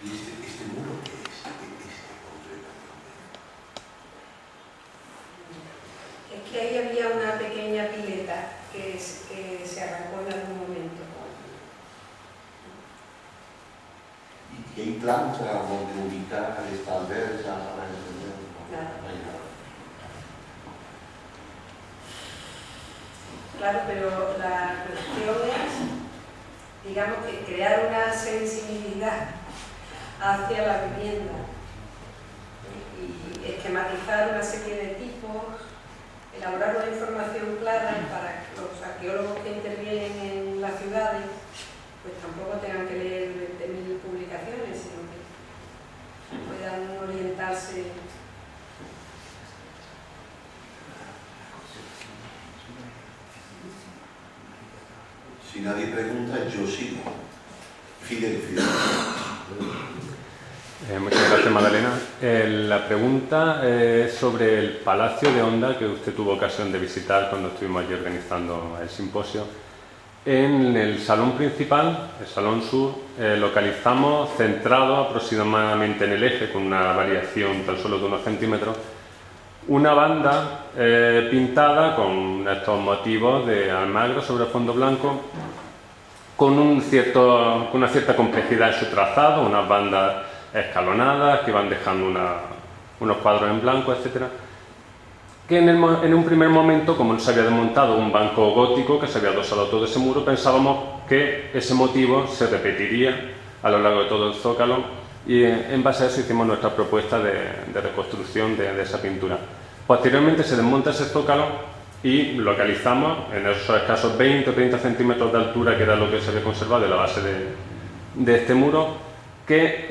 ¿Y este muro qué es? Es que ahí había una pequeña pileta que se arrancó en algún momento. ¿Y hay planta donde ubicar esta alberca? Nada. No hay nada. Claro, pero la cuestión es, digamos, que crear una sensibilidad hacia la vivienda y esquematizar una serie de tipos, elaborar una información clara para que los arqueólogos que intervienen en las ciudades pues tampoco tengan que leer 20.000 publicaciones, sino que puedan Si nadie pregunta, yo sigo. Fidel. Muchas gracias, Magdalena. La pregunta es sobre el Palacio de Onda que usted tuvo ocasión de visitar cuando estuvimos allí organizando el simposio. En el salón principal, el salón sur, localizamos centrado aproximadamente en el eje, con una variación tan solo de unos centímetros, una banda pintada con estos motivos de almagro sobre fondo blanco, con una cierta complejidad en su trazado, unas bandas escalonadas que van dejando unos cuadros en blanco, etc. Que en un primer momento, como no se había desmontado un banco gótico que se había adosado todo ese muro, pensábamos que ese motivo se repetiría a lo largo de todo el zócalo, y en base a eso hicimos nuestra propuesta de reconstrucción de esa pintura. Posteriormente se desmonta ese zócalo y localizamos en esos escasos 20 o 30 centímetros de altura, que era lo que se había conservado de la base de este muro, que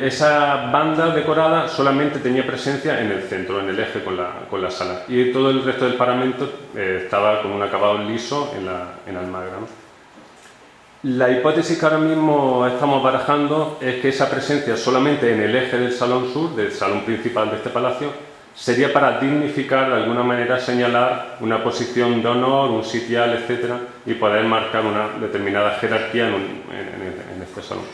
esa banda decorada solamente tenía presencia en el centro, en el eje con la sala, y todo el resto del paramento estaba con un acabado liso en almagra, ¿no? La hipótesis que ahora mismo estamos barajando es que esa presencia solamente en el eje del salón sur, del salón principal de este palacio, sería para dignificar, de alguna manera señalar una posición de honor, un sitial, etc., y poder marcar una determinada jerarquía en este salón.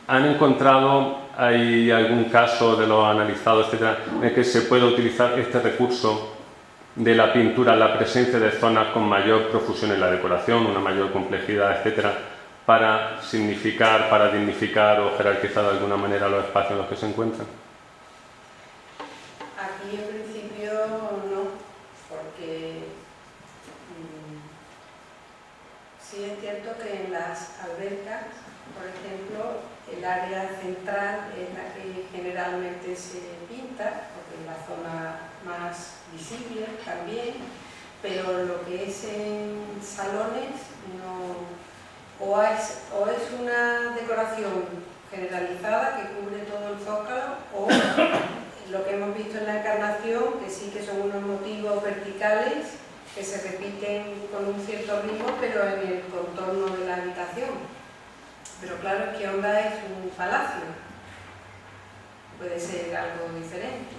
¿Han encontrado, hay algún caso de los analizados, etcétera, en que se pueda utilizar este recurso de la pintura, la presencia de zonas con mayor profusión en la decoración, una mayor complejidad, etcétera, para significar, para dignificar o jerarquizar de alguna manera los espacios en los que se encuentran? Aquí en principio no, porque sí es cierto que en las albercas, por ejemplo, el área central es la que generalmente se pinta, porque es la zona más visible también, pero lo que es en salones no, o es una decoración generalizada que cubre todo el zócalo, o lo que hemos visto en la Encarnación, que sí que son unos motivos verticales que se repiten con un cierto ritmo, pero en el contorno de la habitación. Pero claro, es que Onda es un palacio, puede ser algo diferente.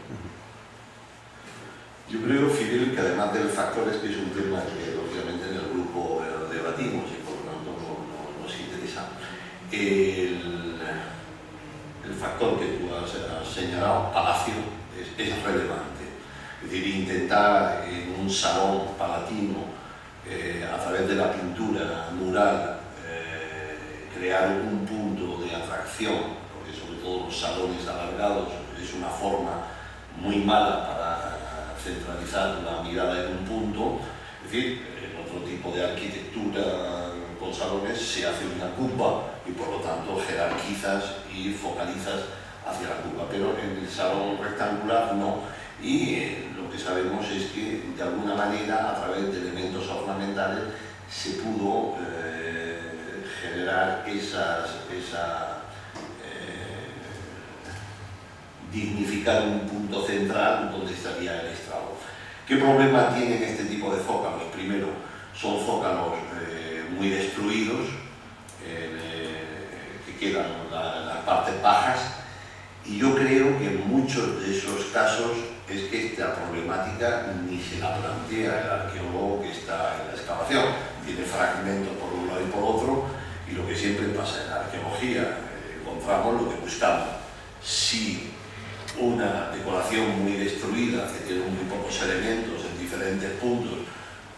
Yo creo, Fidel, que además del factor, es que es un tema que obviamente en el grupo debatimos y por lo tanto nos interesa. El factor que tú has señalado, palacio, es relevante. Es decir, intentar en un salón palatino, a través de la pintura mural, crear un punto de atracción, porque sobre todo los salones alargados es una forma muy mala para centralizar la mirada en un punto. Es decir, en otro tipo de arquitectura con salones se hace una curva y por lo tanto jerarquizas y focalizas hacia la curva, pero en el salón rectangular no. Y lo que sabemos es que de alguna manera, a través de elementos ornamentales, se pudo generar dignificar un punto central donde estaría el estrado. ¿Qué problema tienen este tipo de zócalos? Primero, son zócalos muy destruidos, que quedan las partes bajas, y yo creo que en muchos de esos casos es que esta problemática ni se la plantea el arqueólogo que está en la excavación. Tiene fragmentos por un lado y por otro, y lo que siempre pasa en la arqueología, encontramos lo que buscamos. Si una decoración muy destruida, que tiene muy pocos elementos en diferentes puntos,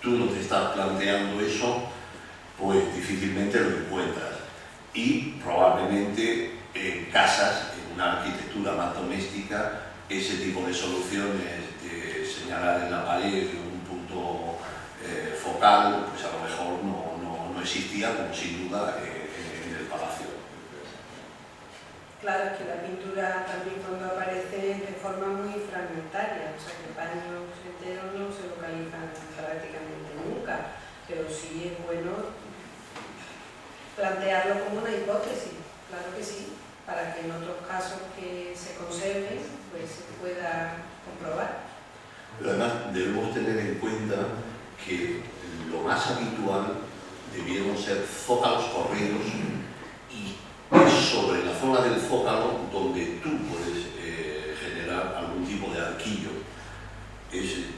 tú no te estás planteando eso, pues difícilmente lo encuentras. Y probablemente en casas, en una arquitectura más doméstica, ese tipo de soluciones de señalar en la pared un punto focal, pues a lo mejor no existía, como sin duda en el palacio. Claro, es que la pintura también cuando aparece de forma muy fragmentaria, o sea que paños enteros no se localizan prácticamente nunca, pero sí es bueno plantearlo como una hipótesis, claro que sí, para que en otros casos que se conserven, pues se pueda comprobar. Pero además debemos tener en cuenta que lo más habitual debieron ser zócalos corridos, y es sobre la zona del zócalo donde tú puedes generar algún tipo de arquillo.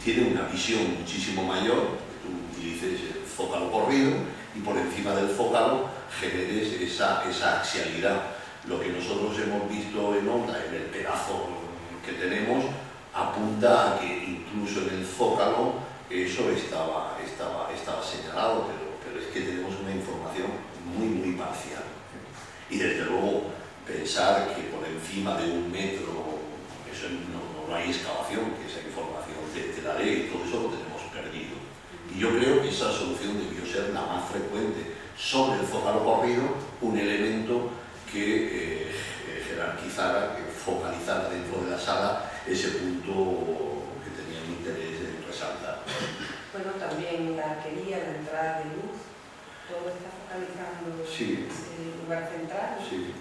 Tiene una visión muchísimo mayor, que tú utilices el zócalo corrido y por encima del zócalo generes esa axialidad. Lo que nosotros hemos visto en Onda, en el pedazo que tenemos, apunta a que incluso en el zócalo eso estaba señalado, pero es que tenemos una información muy parcial. Y desde luego pensar que por encima de 1 metro eso no hay excavación, que esa información te la dé, y todo eso lo tenemos perdido. Y yo creo que esa solución debió ser la más frecuente, sobre el zócalo corrido, un elemento que jerarquizara, que focalizara dentro de la sala ese punto que tenía un interés en resaltar. Bueno, también la arquería, la entrada de luz, todo está focalizando en ese lugar central. Sí.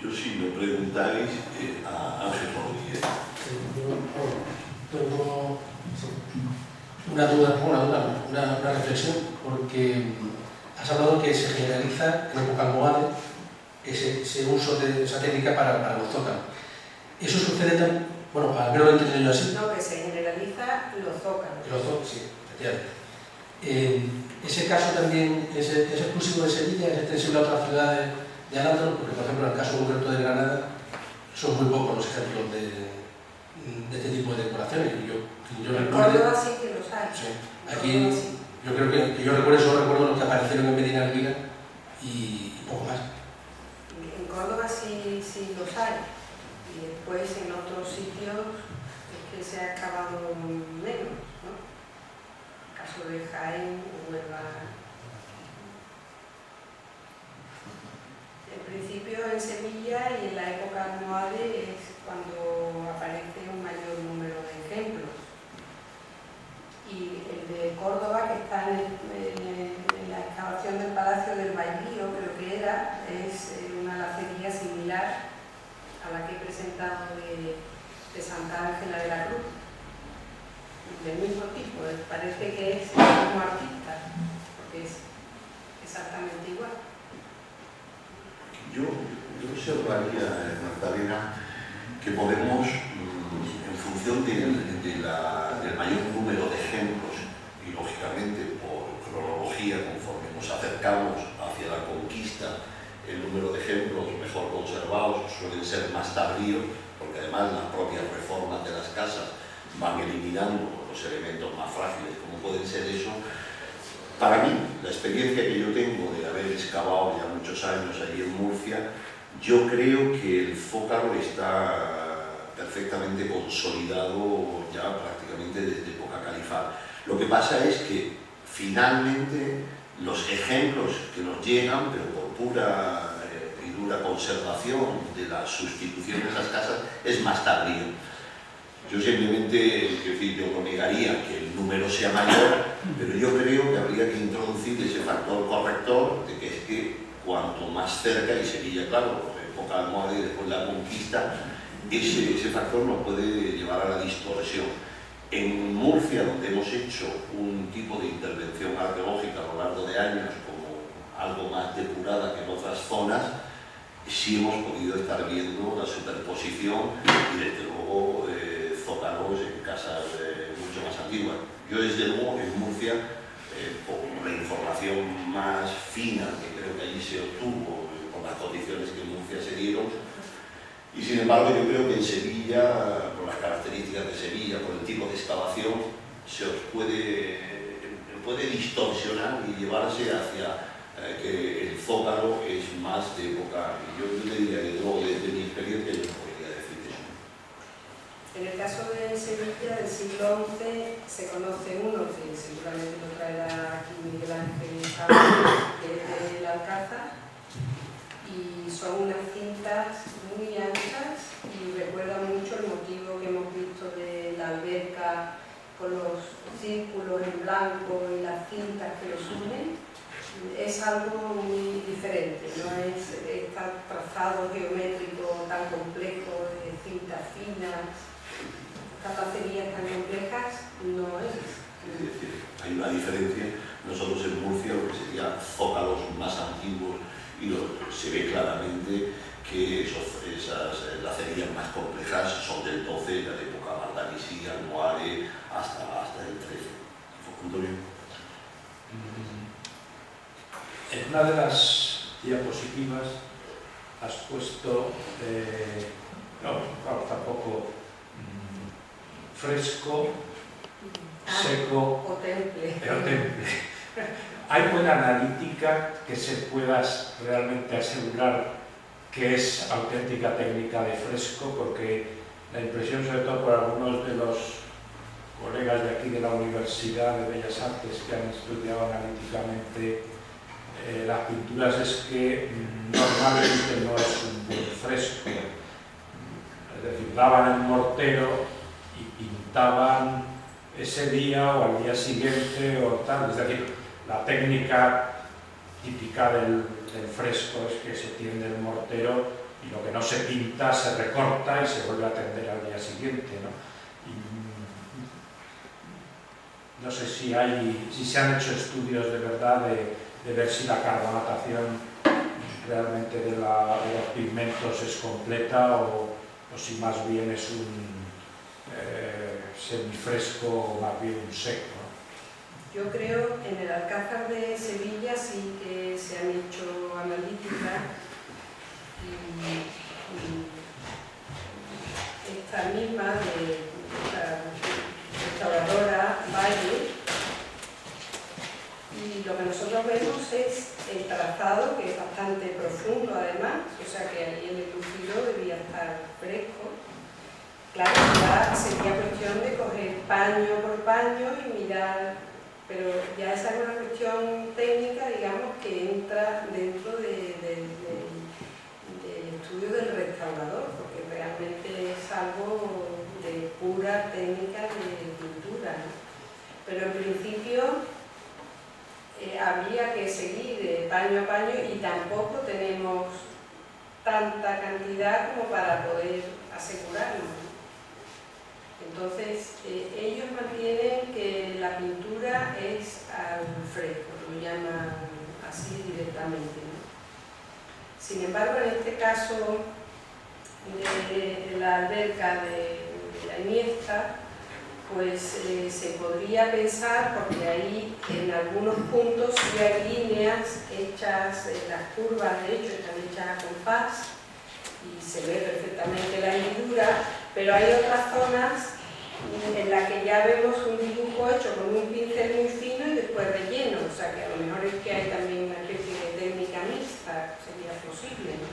Yo, si me preguntáis, a Ángel Rodríguez. Tengo una reflexión, porque has hablado que se generaliza en época almohade ese uso de esa técnica para los zócalos. Eso sucede también, bueno, al menos lo he entendido yo así. No, que se generaliza los zócalos. Los zócalos, sí, efectivamente. Ese caso también es exclusivo de Sevilla, es extensible a otras ciudades de Al-Ándalus, porque por ejemplo en el caso concreto de Granada son muy pocos los ejemplos de este tipo de decoraciones. En Córdoba sí que los hay. Sí. Aquí yo creo que yo recuerdo los que aparecieron en Medina Elvira y poco más. En Córdoba sí los hay, y después en otros sitios es que se ha excavado menos, ¿no? El caso de Jaén, Huelva. En principio en Sevilla y en la época almohade es cuando aparece un mayor número de ejemplos. Y el de Córdoba, que está en la excavación del Palacio del Bailío, creo que era, es una lacería similar a la que he presentado de Santa Ángela de la Cruz, del mismo tipo. Parece que es el mismo artista, porque es exactamente igual. Yo observaría, Magdalena, que podemos, en función del mayor número de ejemplos, y lógicamente por cronología, conforme nos acercamos hacia la conquista, el número de ejemplos mejor conservados suelen ser más tardíos, porque además las propias reformas de las casas van eliminando los elementos más frágiles, como pueden ser eso. Para mí, la experiencia que yo tengo de haber excavado ya muchos años allí en Murcia, yo creo que el zócalo está perfectamente consolidado ya prácticamente desde época califal. Lo que pasa es que finalmente los ejemplos que nos llegan, pero por pura y dura conservación de la sustitución de las casas, es más tardío. Yo simplemente, es decir, yo no negaría que el número sea mayor, pero yo creo que habría que introducir ese factor corrector de que es que cuanto más cerca, y Sevilla, claro, época almohade y después la conquista, ese factor nos puede llevar a la distorsión. En Murcia, donde hemos hecho un tipo de intervención arqueológica a lo largo de años, como algo más depurada que en otras zonas, sí hemos podido estar viendo la superposición y desde luego zócalos en casas mucho más antiguas. Yo desde luego en Murcia, por la información más fina que creo que allí se obtuvo, por las condiciones que en Murcia se dieron, y sin embargo yo creo que en Sevilla, por las características de Sevilla, por el tipo de excavación, se os puede distorsionar y llevarse hacia que el zócalo es más de época. Yo te diría que luego, desde mi experiencia, yo no podría decir eso. En el caso de Sevilla del siglo XI se conoce uno que seguramente lo traerá aquí Miguel Ángel Sábado, que es del Alcázar, y son unas cintas muy anchas y recuerda mucho el motivo que hemos visto de la alberca con los círculos en blanco y las cintas que los unen. Es algo muy diferente, no es este trazado geométrico tan complejo de cintas finas, tapicerías tan complejas, no es hay una diferencia. Nosotros en Murcia, lo que serían zócalos más antiguos, y se ve claramente que esas lacerías más complejas son del 12, ya de época Mardanisí, Almohade, hasta el 13. Antonio. En una de las diapositivas has puesto, tampoco fresco, seco o temple. o temple. ¿Hay buena analítica que se pueda realmente asegurar que es auténtica técnica de fresco? Porque la impresión, sobre todo por algunos de los colegas de aquí de la Universidad de Bellas Artes que han estudiado analíticamente las pinturas, es que normalmente no es un buen fresco. Es decir, daban el mortero y pintaban ese día o al día siguiente o tal. Es decir, la técnica típica del fresco es que se tiende el mortero y lo que no se pinta se recorta y se vuelve a tender al día siguiente, ¿no? No sé si se han hecho estudios de verdad de ver si la carbonatación realmente de los pigmentos es completa o si más bien es un semifresco o más bien un seco. Yo creo en el Alcázar de Sevilla sí que se han hecho analíticas y esta misma de la restauradora Valle, y lo que nosotros vemos es el trazado, que es bastante profundo además, o sea que ahí en el lucido debía estar fresco. Claro, ya sería cuestión de coger paño por paño y mirar, pero ya esa es una cuestión técnica, digamos, que entra dentro del estudio del restaurador, porque realmente es algo de pura técnica de pintura, ¿no? Pero en principio habría que seguir paño a paño y tampoco tenemos tanta cantidad como para poder asegurarlo. Entonces, ellos mantienen que la pintura es al fresco, lo llaman así directamente, ¿no? Sin embargo, en este caso de la alberca de la Iniesta, pues se podría pensar, porque ahí en algunos puntos sí hay líneas hechas, las curvas de hecho están hechas a compás y se ve perfectamente la hendidura, pero hay otras zonas en las que ya vemos un dibujo hecho con un pincel muy fino y después relleno, o sea que a lo mejor es que hay también una especie de técnica mixta, sería posible, ¿no?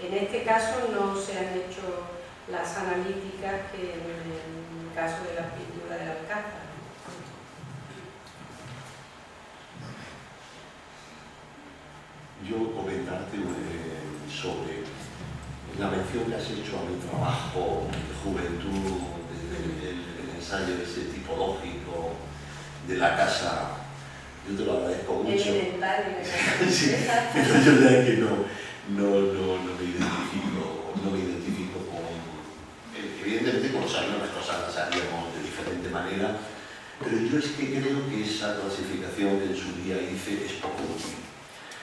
En este caso no se han hecho las analíticas que en el caso de la pintura de Alcázar. Yo comentarte sobre la mención que has hecho a mi trabajo de juventud, el ensayo ese tipológico de la casa. Yo te lo agradezco mucho. Sí, pero yo ya que no me identifico con... Evidentemente, como sabemos, las cosas las haríamos de diferente manera, pero yo es que creo que esa clasificación que en su día hice es poco útil.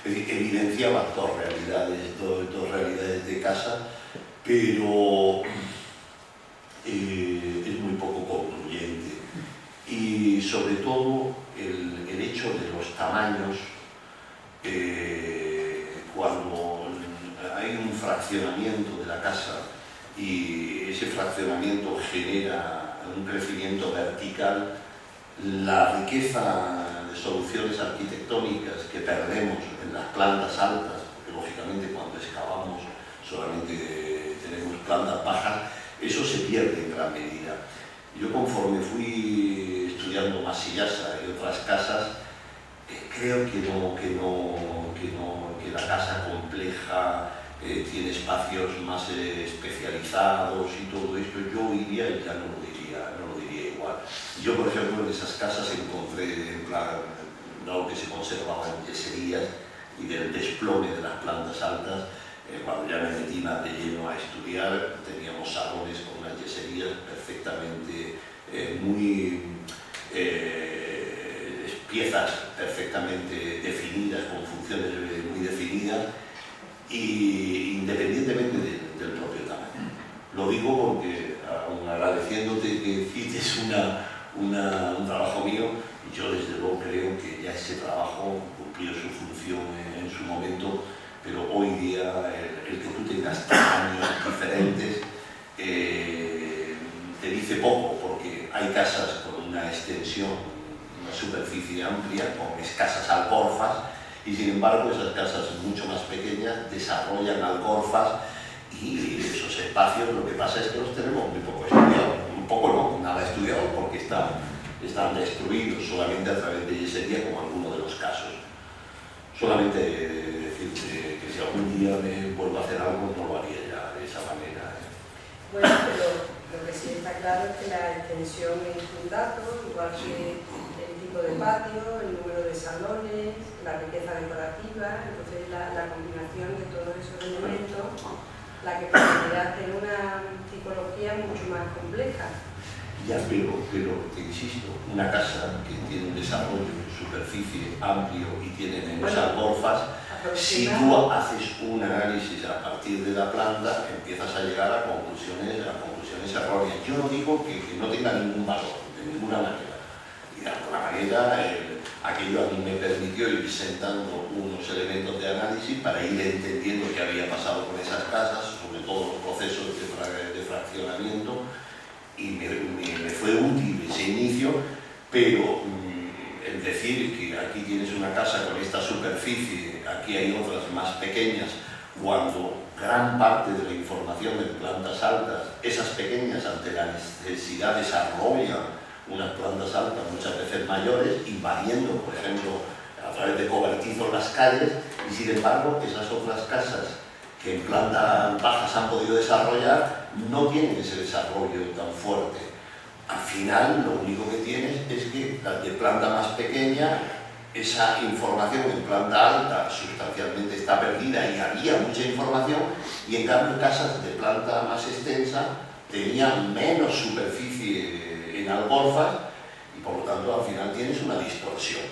Es decir, evidenciaba dos realidades de casa, pero es muy poco concluyente. Y sobre todo el hecho de los tamaños, cuando hay un fraccionamiento de la casa y ese fraccionamiento genera un crecimiento vertical, la riqueza de soluciones arquitectónicas que perdemos en las plantas altas, porque lógicamente cuando excavamos solamente tenemos plantas bajas, eso se pierde en gran medida. Yo conforme fui estudiando Masillasa y otras casas, creo que la casa compleja tiene espacios más especializados y todo esto. Yo hoy día ya no lo diría igual. Yo, por ejemplo, en esas casas encontré en plan, lo que se conservaba en yeserías y del desplome de las plantas altas. Cuando ya me metí más de lleno a estudiar, teníamos salones con unas yeserías perfectamente muy piezas perfectamente definidas, con funciones muy definidas, y independientemente del propio tamaño. Lo digo porque, aun agradeciéndote que cites un trabajo mío, yo desde luego creo que ya ese trabajo cumplió su función en su momento, pero hoy día el que tú tengas tamaños diferentes te dice poco, porque hay casas con una extensión, una superficie amplia, con escasas alcorfas, y sin embargo esas casas mucho más pequeñas desarrollan alcorfas, y esos espacios lo que pasa es que los tenemos muy poco estudiados, un poco no, nada estudiados, porque están destruidos solamente a través de yesería, como algunos de los casos. Solamente decirte que si algún día me vuelvo a hacer algo, no lo haría ya de esa manera. Bueno, pero lo que sí está claro es que la extensión es un dato, igual que el tipo de patio, el número de salones, la riqueza decorativa. Entonces la combinación de todos esos elementos la que permitirá hacer una tipología mucho más compleja. Ya, pero te insisto, una casa que tiene un desarrollo de superficie amplio y tiene menos alcorfas, si tú haces un análisis a partir de la planta, empiezas a llegar a conclusiones erróneas. Yo no digo que no tenga ningún valor, de ninguna manera. Y de alguna manera, aquello a mí me permitió ir sentando unos elementos de análisis para ir entendiendo qué había pasado con esas casas, sobre todo los procesos de fraccionamiento, y me fue útil ese inicio, pero el decir que aquí tienes una casa con esta superficie, aquí hay otras más pequeñas, cuando gran parte de la información de plantas altas, esas pequeñas ante la necesidad desarrollan unas plantas altas muchas veces mayores, invadiendo, por ejemplo, a través de cobertizos las calles, y sin embargo esas otras casas que en plantas bajas han podido desarrollar no tienen ese desarrollo tan fuerte. Al final lo único que tienes es que las de planta más pequeña, esa información en planta alta sustancialmente está perdida y había mucha información, y en cambio casas de planta más extensa tenían menos superficie en alcorfas, y por lo tanto al final tienes una distorsión.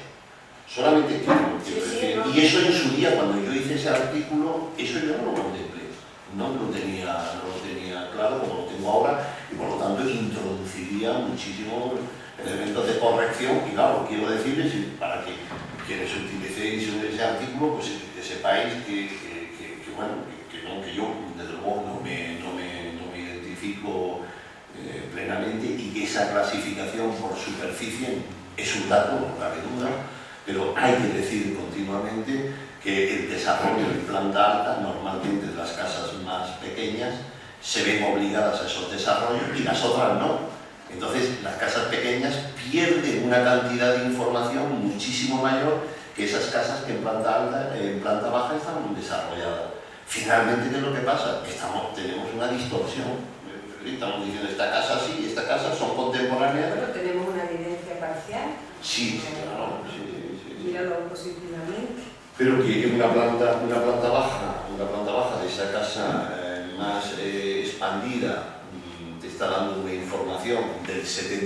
Solamente quiero decir, y eso en su día, cuando yo hice ese artículo, eso yo no lo contemplé, no lo tenía claro como lo tengo ahora, y por lo tanto introduciría muchísimos elementos de corrección. Y claro, quiero decirles, para que quienes utilicéis ese artículo, pues que sepáis bueno, que yo desde luego no me identifico plenamente, y que esa clasificación por superficie es un dato, no cabe duda, pero hay que decir continuamente que el desarrollo en planta alta, normalmente de las casas más pequeñas, se ven obligadas a esos desarrollos y las otras no. Entonces las casas pequeñas pierden una cantidad de información muchísimo mayor que esas casas que en planta alta, en planta baja están muy desarrolladas. Finalmente, ¿qué es lo que pasa? Tenemos una distorsión. Estamos diciendo esta casa sí, esta casa son contemporáneas. Bueno, tenemos una evidencia parcial. Sí, claro, sí. Míralo positivamente. Pero que una planta baja de esa casa más expandida te está dando una información del 70%,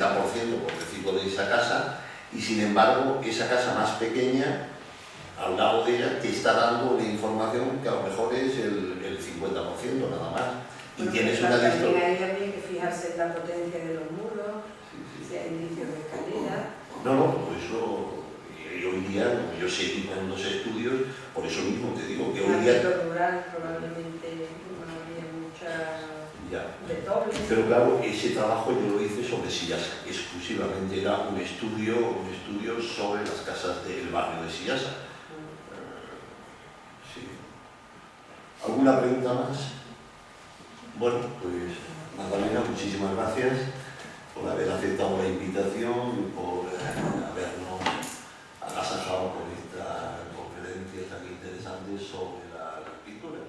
por decirlo, de esa casa, y sin embargo esa casa más pequeña, al lado de ella, te está dando una información que a lo mejor es el 50% nada más. Y bueno, tienes una distorsión. También hay que fijarse en la potencia de los muros, si hay indicios de escalera. No, pues eso. Y hoy día, yo seguí con los estudios, por eso mismo te digo que hoy día... rural probablemente no había mucha de doble. Pero claro, ese trabajo yo lo hice sobre Sillasa, exclusivamente era un estudio sobre las casas del barrio de Sillasa. Sí. ¿Alguna pregunta más? Bueno, pues Magdalena, muchísimas gracias por haber aceptado la invitación, por habernos agasajado con esta conferencia tan interesante sobre la pintura.